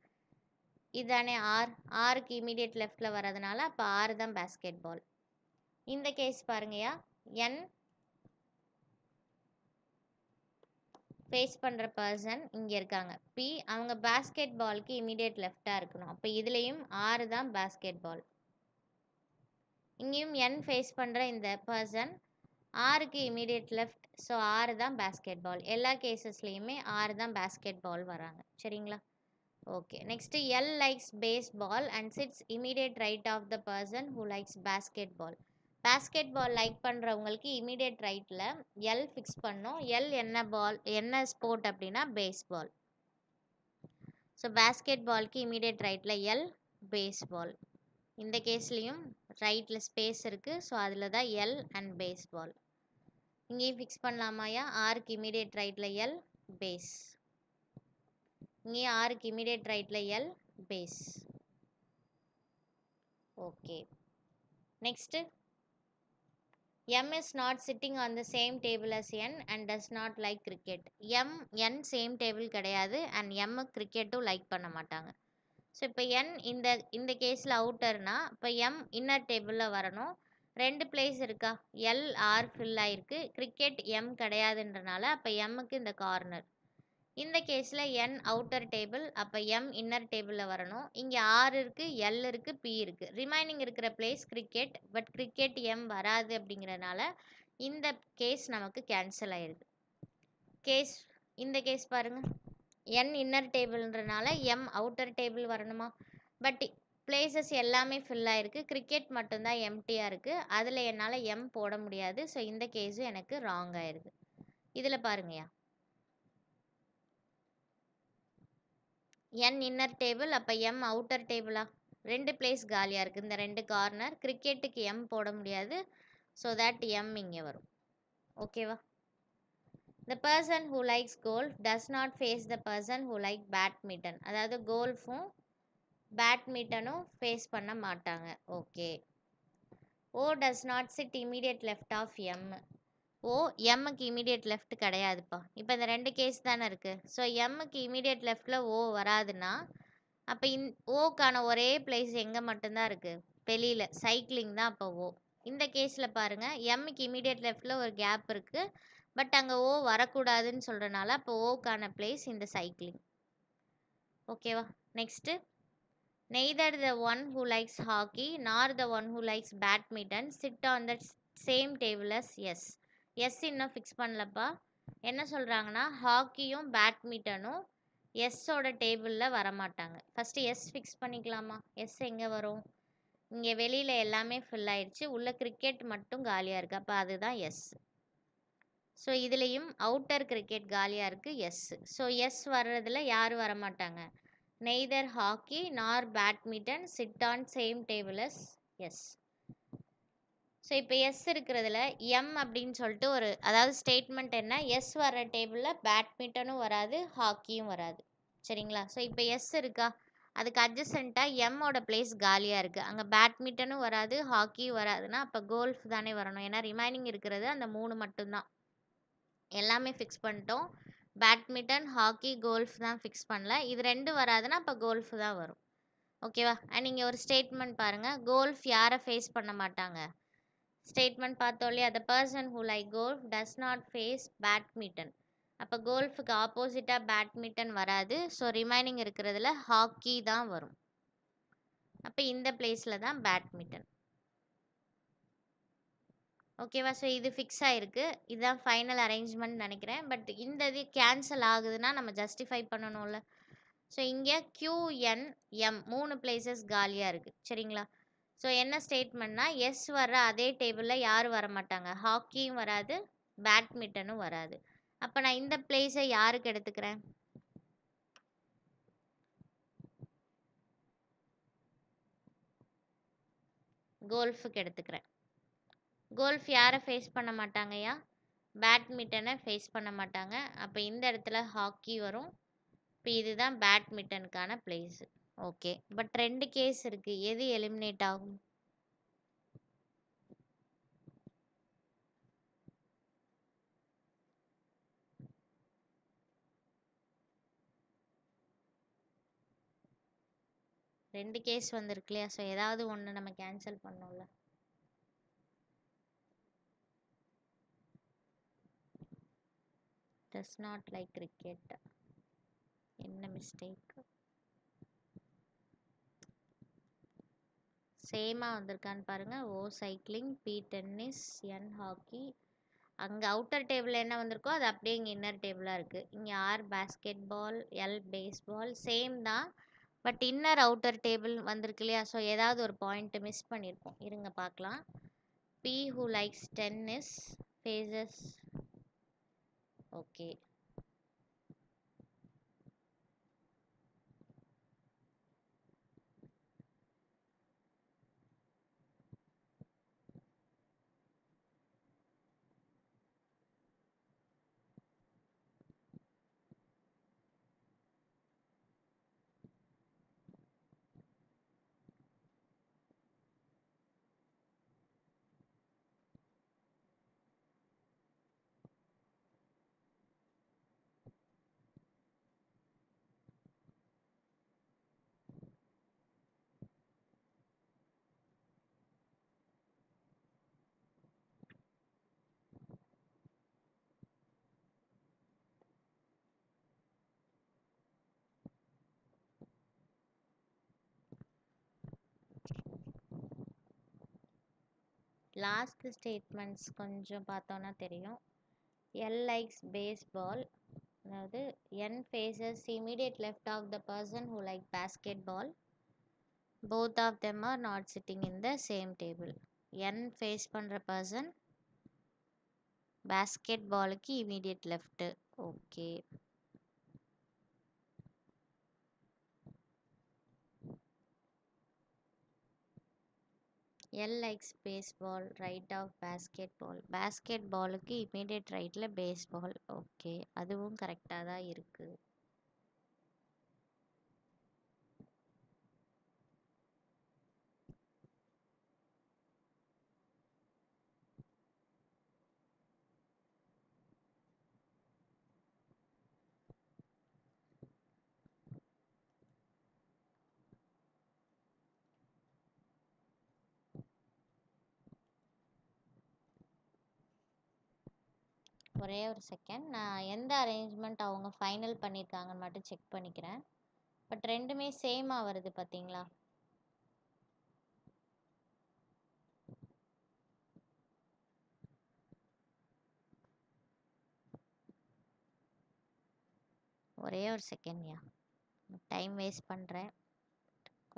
இதுதானே ஆர். ஆருக்கு இமீடியட் லெஃப்டில் வரதுனால அப்போ ஆறு தான் பேஸ்கெட் பால். இந்த கேஸ் பாருங்கயா, N ஃபேஸ் பண்ணுற பர்சன் இங்கே இருக்காங்க பி. அவங்க பேஸ்கெட் பாலுக்கு இமீடியட் லெஃப்டாக இருக்கணும். அப்போ இதுலேயும் ஆறு தான் பேஸ்கெட் பால். இங்கேயும் N ஃபேஸ் பண்ணுற இந்த பர்சன் ஆருக்கு இமீடியட் லெஃப்ட் ஸோ 6 தான் பேஸ்கெட் பால். எல்லா கேசஸ்லேயுமே 6 தான் பேஸ்கெட் பால் வராங்க. சரிங்களா? Okay. Next L likes baseball and sits immediate right of the person who likes basketball. Basketball like பண்ணுறவங்களுக்கு இமீடியட் ரைட்டில் எல் ஃபிக்ஸ் பண்ணோம். எல் என்ன பால், என்ன ஸ்போர்ட் அப்படின்னா பேஸ்பால். ஸோ பேஸ்கெட் பால்க்கு இமீடியட் ரைட்டில் எல் பேஸ்பால். இந்த கேஸ்லேயும் ரைட்டில் ஸ்பேஸ் இருக்குது. ஸோ அதில் தான் எல் அண்ட் பேஸ்பால். இங்கேயும் ஃபிக்ஸ் பண்ணலாமாயா? ஆருக்கு இமீடியட் ரைட்டில் எல் பேஸ். இங்கேயும் ஆருக்கு இமீடியட் ரைட்டில் L base. Okay. Next M is not sitting on the same table as N and does not like cricket. N same table கிடையாது அண்ட் M கிரிக்கெட்டும் லைக் பண்ண மாட்டாங்க. ஸோ இப்போ N இந்த கேஸில் அவுட்டர்னா இப்போ M இன்னர் டேபிளில் வரணும். 2 பிளேஸ் இருக்கா? எல் ஆர் ஃபில் ஆயிருக்கு. கிரிக்கெட் M கிடையாதுன்றனால அப்போ Mக்கு இந்த கார்னர். இந்த கேஸில் N அவுட்டர் டேபிள், அப்போ M இன்னர் டேபிளில் வரணும். இங்கே R இருக்குது, L இருக்குது, P இருக்குது. ரிமைனிங் இருக்கிற plays cricket, but cricket M வராது அப்படிங்கிறனால இந்த கேஸ் நமக்கு கேன்சல் ஆயிடுது. இந்த கேஸ் பாருங்கள், N இன்னர் டேபிள்ன்றனால M அவுட்டர் டேபிள் வரணுமா? பட் பிளேசஸ் எல்லாமே ஃபில் ஆயிருக்கு. கிரிக்கெட் மட்டும்தான் எம்டியாக இருக்குது. அதில் என்னால் M போட முடியாது. ஸோ இந்த கேஸும் எனக்கு ராங் ஆயிடுது. இதில் பாருங்கய்யா, N இன்னர் டேபிள், அப்போ M அவுட்டர் டேபிளா? 2 பிளேஸ் காலியாக இருக்குது, இந்த 2 கார்னர். கிரிக்கெட்டுக்கு M போட முடியாது. ஸோ தட் M இங்கே வரும். ஓகேவா? The person who likes golf does not face the person who like badminton. அதாவது கோல்ஃபும் பேட்மிண்டனும் ஃபேஸ் பண்ண மாட்டாங்க. Okay. O does not sit immediate left of M. O எம்முக்கு இமீடியட் லெஃப்ட் கிடையாதுப்பா. இப்போ இந்த 2 கேஸ் தானே இருக்குது. ஸோ எம்முக்கு இமீடியட் லெஃப்டில் ஓ வராதுன்னா அப்போ ஓக்கான ஒரே பிளேஸ் எங்கே மட்டும்தான் இருக்குது? வெளியில் சைக்கிளிங் தான். அப்போ ஓ. இந்த கேஸில் பாருங்கள், எம்முக்கு இமீடியட் லெஃப்டில் ஒரு கேப் இருக்குது, பட் அங்கே ஓ வரக்கூடாதுன்னு சொல்கிறனால அப்போ ஓக்கான பிளேஸ் இந்த சைக்கிளிங். ஓகேவா? Next, neither the one who likes hockey nor the one who likes badminton sit on the same table as S. S இன்னும் ஃபிக்ஸ் பண்ணலப்பா. என்ன சொல்கிறாங்கன்னா ஹாக்கியும் பேட்மிண்டனும் எஸ்ஸோட டேபிளில் வரமாட்டாங்க. ஃபஸ்ட்டு எஸ் ஃபிக்ஸ் பண்ணிக்கலாமா? எஸ் எங்கே வரும்? இங்கே வெளியில் எல்லாமே ஃபில் ஆயிடுச்சு, உள்ள கிரிக்கெட் மட்டும் காலியாக இருக்குது. அப்போ அதுதான் எஸ். ஸோ இதுலேயும் அவுட்டர் கிரிக்கெட் காலியாக இருக்குது, எஸ். ஸோ எஸ் வர்றதில் யார் வரமாட்டாங்க? Neither hockey nor badminton sit on same table as S. So இப்போ எஸ் இருக்கிறதுல எம் அப்படின்னு சொல்லிட்டு ஒரு, அதாவது ஸ்டேட்மெண்ட் என்ன, எஸ் வர டேபிளில் பேட்மிண்டனும் வராது, ஹாக்கியும் வராது. சரிங்களா? ஸோ இப்போ எஸ் இருக்கா, அதுக்கு அட்ஜசண்ட்டாக எம்மோட பிளேஸ் காலியாக இருக்குது. அங்கே பேட்மிண்டனும் வராது, ஹாக்கியும் வராதுன்னா அப்போ கோல்ஃப் தானே வரணும். ஏன்னா ரிமைனிங் இருக்கிறது அந்த 3 மட்டும்தான். எல்லாமே ஃபிக்ஸ் பண்ணிட்டோம். பேட்மிண்டன், ஹாக்கி, கோல்ஃப் தான் ஃபிக்ஸ் பண்ணல. இது 2 வராதுன்னா அப்போ கோல்ஃப் தான் வரும். ஓகேவா? அண்ட் இங்கே ஒரு ஸ்டேட்மெண்ட் பாருங்கள், கோல்ஃப் யாரை ஃபேஸ் பண்ண மாட்டாங்க? ஸ்டேட்மெண்ட் பார்த்தோம் இல்லையா, the person who like golf does not face badminton. அப்போ கோல்ஃபுக்கு ஆப்போசிட்டாக பேட்மிண்டன் வராது. ஸோ ரிமைனிங் இருக்கிறதுல ஹாக்கி தான் வரும். அப்போ இந்த பிளேஸில் தான் பேட்மிண்டன். ஓகேவா? ஸோ இது ஃபிக்ஸ் ஆகிருக்கு. இதுதான் ஃபைனல் அரேஞ்ச்மெண்ட் நினைக்கிறேன். பட் இந்த இது கேன்சல் ஆகுதுன்னா நம்ம ஜஸ்டிஃபை பண்ணணும்ல. ஸோ இங்கே QNM 3 பிளேசஸ் காலியாக இருக்குது. சரிங்களா? ஸோ என்ன ஸ்டேட்மெண்ட்னா எஸ் வர்ற அதே டேபிளில் யார் வரமாட்டாங்க? ஹாக்கியும் வராது, பேட்மிண்டனும் வராது. அப்போ நான் இந்த பிளேஸை யாருக்கு எடுத்துக்கிறேன்? கோல்ஃபுக்கு எடுத்துக்கிறேன். கோல்ஃப் யாரை ஃபேஸ் பண்ண மாட்டாங்கய்யா? பேட்மிண்டனை ஃபேஸ் பண்ண மாட்டாங்க. அப்போ இந்த இடத்துல ஹாக்கி வரும். இப்போ இதுதான் பேட்மிண்டனுக்கான பிளேஸு. ஓகே. பட் 2 கேஸ் இருக்குது, எது எலிமினேட் ஆகும்? ரெண்டு கேஸ் வந்திருக்கு இல்லையா? ஸோ ஏதாவது ஒன்று நம்ம கேன்சல் பண்ணோம்ல. does not like cricket. என்ன மிஸ்டேக்? சேமாக வந்திருக்கான்னு பாருங்கள். O cycling, B tennis, N hockey, அங்கே அவுட்டர் டேபிள் என்ன வந்திருக்கோ அது அப்படியே இங்கே இன்னர் டேபிளாக இருக்குது. இங்கே R basketball, L baseball same தான். பட் இன்னர் அவுட்டர் டேபிள் வந்திருக்கு இல்லையா? ஸோ ஏதாவது ஒரு பாயிண்ட் மிஸ் பண்ணியிருக்கோம். இருங்க பார்க்கலாம். P who likes tennis faces. Okay. Last statements கொஞ்சம் பார்த்தோன்னா தெரியும். எல் லைக்ஸ் பேஸ்பால், அதாவது N faces immediate left of the person who like basketball. Both of them are not sitting in the same table. N face பண்ணுற person பேஸ்கெட் பாலுக்கு immediate left. Okay. L likes baseball right of basketball. பேஸ்கெட் பாலுக்கு immediate ரைட்டில் baseball. Okay, அதுவும் கரெக்டாக தான் இருக்குது. ஒரே ஒரு செகண்ட், நான் எந்த அரேஞ்ச்மெண்ட் அவங்க ஃபைனல் பண்ணியிருக்காங்கன்னு மட்டும் செக் பண்ணிக்கிறேன். பட் ரெண்டுமே சேமாக வருது பார்த்தீங்களா? ஒரே ஒரு செகண்ட்யா, டைம் வேஸ்ட் பண்ணுறேன்.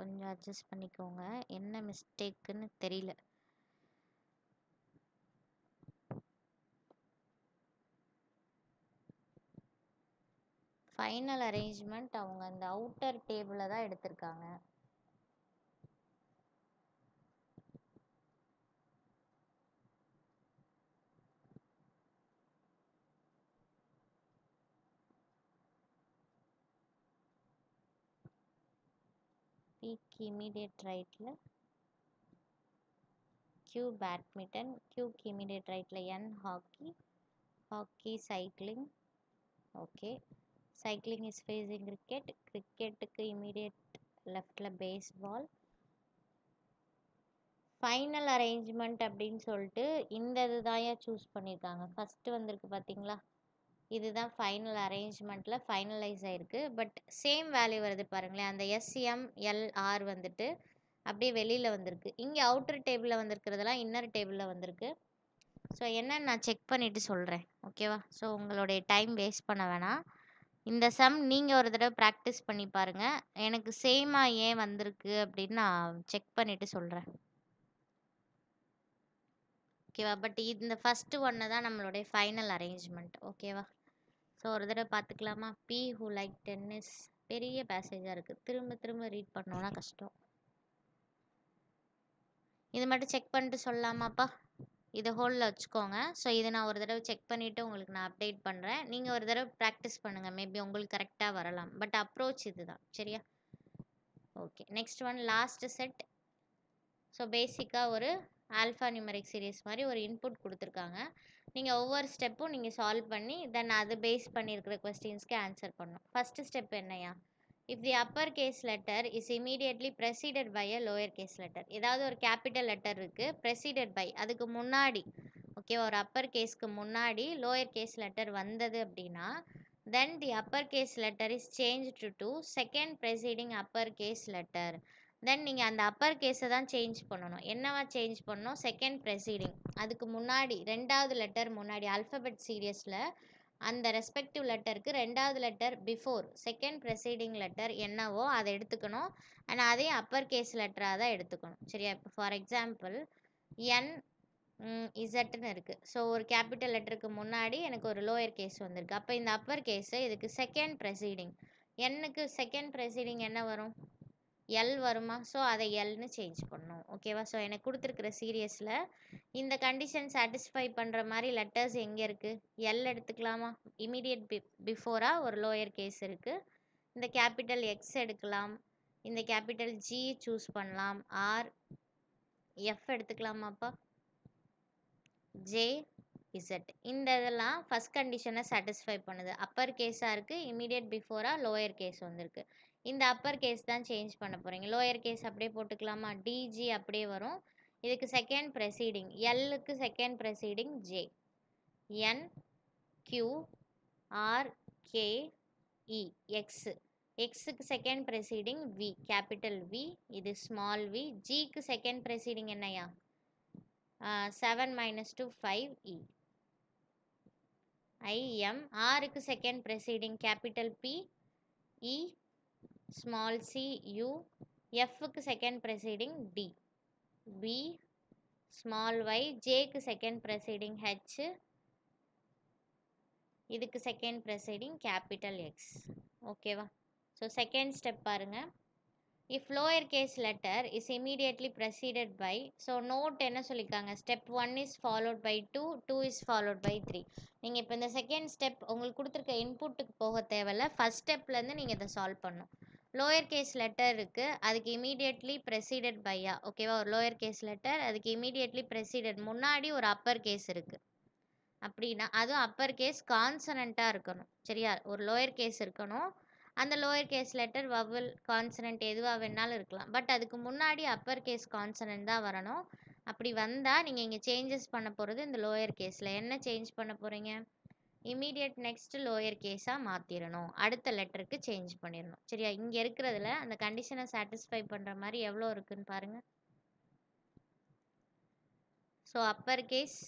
கொஞ்சம் அட்ஜஸ்ட் பண்ணிக்கோங்க. என்ன மிஸ்டேக்குன்னு தெரியல. ஃபைனல் அரேஞ்ச்மெண்ட் அவங்க அந்த அவுட்டர் டேபிளில் தான் எடுத்திருக்காங்க. பீக் இமீடியட் ரைட்டில் கியூ பேட்மிண்டன், கியூக்கு இமீடியட் ரைட்டில் என் hockey, hockey cycling. Okay. Cycling is facing cricket, கிரிக்கெட்டுக்கு இமீடியட் லெஃப்டில் பேஸ்பால். ஃபைனல் அரேஞ்ச்மெண்ட் அப்படின்னு சொல்லிட்டு இந்த இது தான் சூஸ் பண்ணியிருக்காங்க. ஃபஸ்ட்டு வந்திருக்கு பார்த்தீங்களா, இதுதான் ஃபைனல் அரேஞ்ச்மெண்ட்டில் ஃபைனலைஸ் ஆகிருக்கு. பட் சேம் வேல்யூ வருது பாருங்களேன். அந்த எஸ்எம்எல்ஆர் வந்துட்டு அப்படியே வெளியில் வந்திருக்கு. இங்கே அவுட்டர் டேபிளில் வந்திருக்கிறதெல்லாம் இன்னர் டேபிளில் வந்திருக்கு. ஸோ என்னன்னு நான் செக் பண்ணிவிட்டு சொல்கிறேன். ஓகேவா? ஸோ உங்களுடைய டைம் வேஸ்ட் பண்ண வேணாம். இந்த சம் நீங்கள் ஒரு தடவை ப்ராக்டிஸ் பண்ணி பாருங்கள். எனக்கு சேமாக ஏன் வந்திருக்கு அப்படின்னு நான் செக் பண்ணிவிட்டு சொல்கிறேன். ஓகேவா? பட் இந்த ஃபஸ்ட்டு ஒன்று தான் நம்மளுடைய ஃபைனல் அரேஞ்ச்மெண்ட். ஓகேவா? ஸோ ஒரு தடவை பார்த்துக்கலாமா? பி ஹூ லைக் டென்னிஸ், பெரிய பேசேஜாக இருக்குது, திரும்ப திரும்ப ரீட் பண்ணோன்னா கஷ்டம். இது மட்டும் செக் பண்ணிட்டு சொல்லலாமாப்பா? இதை ஹோல்டில் வச்சுக்கோங்க. ஸோ இதை நான் ஒரு தடவை செக் பண்ணிவிட்டு உங்களுக்கு நான் அப்டேட் பண்ணுறேன். நீங்கள் ஒரு தடவை ப்ராக்டிஸ் பண்ணுங்கள். மேபி உங்களுக்கு கரெக்டாக வரலாம். பட் அப்ரோச் இது தான். சரியா? Okay. Next one last set. So பேசிக்காக ஒரு ஆல்ஃபா நியூமரிக் சீரீஸ் மாதிரி ஒரு இன்புட் கொடுத்துருக்காங்க. நீங்கள் ஒவ்வொரு ஸ்டெப்பும் நீங்கள் சால்வ் பண்ணி தென் அது பேஸ் பண்ணியிருக்கிற கொஸ்டின்ஸ்க்கு ஆன்சர் பண்ணணும். ஃபஸ்ட்டு ஸ்டெப் என்னையா? If the upper case letter is immediately preceded by a lower case letter. ஏதாவது ஒரு கேபிட்டல் லெட்டர் இருக்குது, ப்ரெசீடட் பை அதுக்கு முன்னாடி, ஓகே, ஒரு அப்பர் கேஸ்க்கு முன்னாடி லோயர் கேஸ் லெட்டர் வந்தது அப்படின்னா then the upper case letter is changed to second preceding upper case letter. தென் நீங்கள் அந்த அப்பர் கேஸை தான் சேஞ்ச் பண்ணணும். என்னவா சேஞ்ச் பண்ணணும்? செகண்ட் ப்ரெசீடிங், அதுக்கு முன்னாடி ரெண்டாவது லெட்டர் முன்னாடி ஆல்ஃபபெட் சீரியஸில் அந்த ரெஸ்பெக்டிவ் லெட்டருக்கு ரெண்டாவது letter before second presiding letter என்னவோ அதை எடுத்துக்கணும். அண்ட் அதே அப்பர் கேஸ் லெட்டராக தான் எடுத்துக்கணும். சரியா? இப்போ ஃபார் எக்ஸாம்பிள் என் இசட்னு இருக்குது. ஸோ ஒரு கேபிட்டல் லெட்டருக்கு முன்னாடி எனக்கு ஒரு லோயர் கேஸ் வந்திருக்கு. அப்போ இந்த அப்பர் கேஸு இதுக்கு செகண்ட் ப்ரெசீடிங், என்னுக்கு செகண்ட் ப்ரெசீடிங் என்ன வரும்? எல் வருமா? ஸோ அதை எல்னு சேஞ்ச் பண்ணணும். ஓகேவா? ஸோ எனக்கு கொடுத்துருக்குற சீரியஸில் இந்த கண்டிஷன் சாட்டிஸ்ஃபை பண்ணுற மாதிரி லெட்டர்ஸ் எங்கே இருக்குது? எல் எடுத்துக்கலாமா? இமீடியட் பிஃபோராக ஒரு லோயர் கேஸ் இருக்குது. இந்த கேபிட்டல் எக்ஸ் எடுக்கலாம், இந்த கேபிட்டல் ஜி சூஸ் பண்ணலாம், ஆர் எஃப் எடுத்துக்கலாமாப்பா, ஜே இசட். இந்த இதெல்லாம் ஃபஸ்ட் கண்டிஷனை சாட்டிஸ்ஃபை பண்ணுது. அப்பர் கேஸாக இருக்குது, இமீடியட் பிஃபோராக லோயர் கேஸ் வந்திருக்கு. இந்த அப்பர் கேஸ் தான் சேஞ்ச் பண்ண போகிறீங்க. லோயர் கேஸ் அப்படியே போட்டுக்கலாமா? டிஜி அப்படியே வரும். இதுக்கு செகண்ட் ப்ரெசீடிங், எல்லுக்கு second preceding J, N Q R K E X, எக்ஸுக்கு second preceding V, capital V, இது ஸ்மால் வி. ஜிக்கு செகண்ட் ப்ரெசீடிங் என்னையா? 7 - 2 5 இ, ஐஎம். ஆருக்கு second preceding capital P, E small C U. எஃப்க்கு second preceding D, P small Y. ஜேக்கு second preceding H, இதுக்கு second preceding capital X. ஓகேவா? So second step பாருங்கள். If lower case letter is immediately preceded by, so note என்ன சொல்லியிருக்காங்க? Step 1 is followed by 2, 2 is followed by 3. நீங்கள் இப்போ இந்த second step உங்களுக்கு கொடுத்துருக்க இன்புட்டுக்கு போக தேவையில்ல, ஃபஸ்ட் ஸ்டெப்லேருந்து நீங்கள் இதை சால்வ் பண்ணணும். லோயர் கேஸ் லெட்டர் இருக்குது, அதுக்கு இமீடியட்லி ப்ரெசீடட் பையா? ஓகேவா? ஒரு லோயர் கேஸ் லெட்டர், அதுக்கு இமீடியட்லி ப்ரெசீடட் முன்னாடி ஒரு அப்பர் கேஸ் இருக்குது அப்படின்னா அதுவும் அப்பர் கேஸ் கான்சனண்ட்டாக இருக்கணும். சரியா? ஒரு லோயர் கேஸ் இருக்கணும். அந்த lower case letter vowel consonant எதுவாக வேணாலும் இருக்கலாம். பட் அதுக்கு முன்னாடி அப்பர் கேஸ் கான்சனண்ட் தான் வரணும். அப்படி வந்தால் நீங்கள் இங்கே சேஞ்சஸ் பண்ண போகிறது இந்த லோயர் கேஸில் என்ன சேஞ்ச் பண்ண போகிறீங்க? இமீடியட் நெக்ஸ்ட் லோயர் கேஸாக மாற்றிடணும். அடுத்த லெட்டருக்கு சேஞ்ச் பண்ணிடணும். சரியா? இங்கே இருக்கிறதுல அந்த கண்டிஷனை சாட்டிஸ்ஃபை பண்ணுற மாதிரி எவ்வளோ இருக்குன்னு பாருங்கள். ஸோ அப்பர் கேஸ்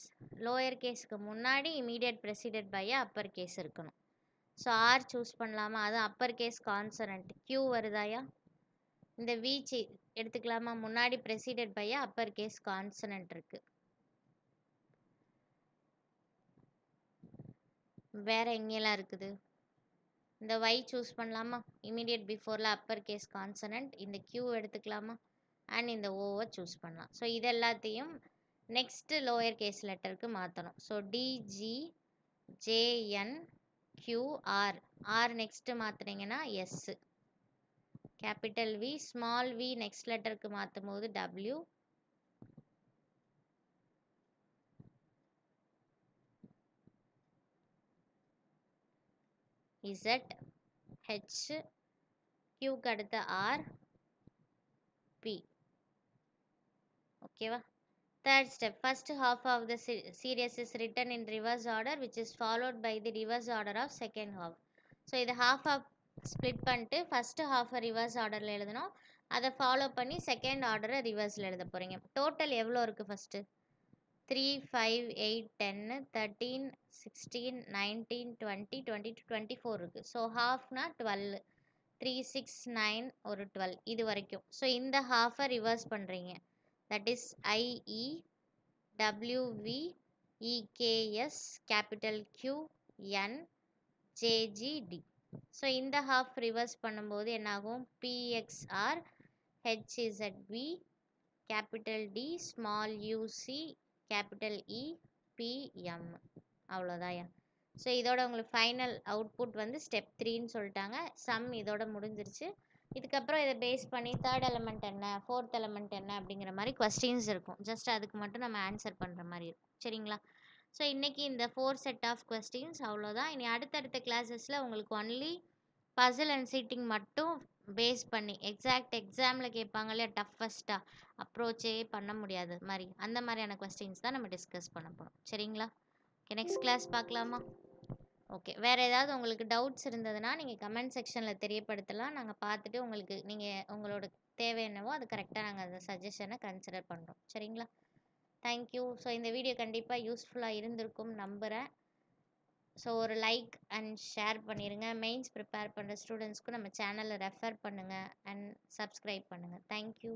லோயர் கேஸுக்கு முன்னாடி immediate preceded by upper case இருக்கணும். ஸோ ஆர் சூஸ் பண்ணலாமா? அது அப்பர் கேஸ் கான்சனண்ட். கியூ வருதாயா? இந்த வி எடுத்துக்கலாமா? முன்னாடி preceded by upper case consonant இருக்குது. வேற எங்கெல்லாம் இருக்குது? இந்த ஒய் சூஸ் பண்ணலாமா? இமீடியட் பிஃபோரில் அப்பர் கேஸ் கான்சனண்ட். இந்த கியூ எடுத்துக்கலாமா? அண்ட் இந்த ஓவை சூஸ் பண்ணலாம். ஸோ இது எல்லாத்தையும் நெக்ஸ்ட் லோயர் கேஸ் லெட்டருக்கு மாற்றணும். So D G J N Q R, R next மாற்றுனீங்கன்னா S, capital V small V next லெட்டருக்கு மாற்றும் போது டபிள்யூ, இசட், ஹெச், கியூக்கு அடுத்த ஆர், பி. ஓகேவா? Third step, first half of the series is written in reverse order which is followed by the reverse order of second half. So இது half of split பண்ணிட்டு first ஹாஃபை reverse ஆர்டரில் எழுதணும், அதை follow பண்ணி second ஆர்டரை ரிவர்ஸில் எழுத போகிறீங்க. டோட்டல் எவ்வளோ இருக்குது? ஃபஸ்ட்டு 3 5 8 10 13 16 19 20 20 to 24 இருக்குது. ஸோ ஹாஃப்னா 12, 3 6 9 ஒரு 12 இது வரைக்கும். ஸோ இந்த ஹாஃபை ரிவர்ஸ் பண்ணுறீங்க. That is IE WVEKS capital Q N JGD. So இந்த ஹாஃப் ரிவர்ஸ் பண்ணும்போது என்னாகும்? PXR HZB capital D small UC capital E PM. அவ்வளோதாயா? ஸோ இதோட உங்களுக்கு ஃபைனல் அவுட்புட் வந்து ஸ்டெப் 3ன்னு சொல்லிட்டாங்க. சம் இதோட முடிஞ்சிருச்சு. இதுக்கப்புறம் இதை பேஸ் பண்ணி தேர்ட் எலமெண்ட் என்ன, ஃபோர்த் எலமெண்ட் என்ன அப்படிங்கிற மாதிரி கொஸ்டின்ஸ் இருக்கும். ஜஸ்ட் அதுக்கு மட்டும் நம்ம ஆன்சர் பண்ணுற மாதிரி இருக்கும். சரிங்களா? ஸோ இன்றைக்கி இந்த 4 செட் ஆஃப் கொஸ்டின்ஸ் அவ்வளோதான். இனி அடுத்தடுத்த கிளாஸஸில் உங்களுக்கு ஒன்லி பசில் அண்ட் சீட்டிங் மட்டும் பேஸ் பண்ணி எக்ஸாமில் கேட்பாங்க இல்லையா, டஃபஸ்ட்டாக அப்ரோச்சே பண்ண முடியாது மாதிரி, அந்த மாதிரியான கொஸ்டின்ஸ் தான் நம்ம டிஸ்கஸ் பண்ண போகிறோம். சரிங்களா? ஓகே, நெக்ஸ்ட் கிளாஸ் பார்க்கலாமா? ஓகே. வேற ஏதாவது உங்களுக்கு டவுட்ஸ் இருந்ததுன்னா, நீங்க கமெண்ட் செக்ஷன்ல தெரியப்படுத்தலாம். நாங்க பார்த்துட்டு உங்களுக்கு நீங்க உங்களோட தேவை என்னவோ, அது கரெக்ட்டா நாங்க அந்த சஜஷன கன்சிடர் பண்றோம். சரிங்களா? Thank you. ஸோ இந்த வீடியோ கண்டிப்பா யூஸ்ஃபுல்லா இருந்திருக்கும்னு நம்புறேன். ஸோ ஒரு லைக் அண்ட் ஷேர் பண்ணிருங்க. மெயின்ஸ் ப்ரிப்பேர் பண்ற ஸ்டூடண்ட்ஸ்க்கும் நம்ம சேனல ரெஃபர் பண்ணுங்க அண்ட் சப்ஸ்கிரைப் பண்ணுங்க. Thank you.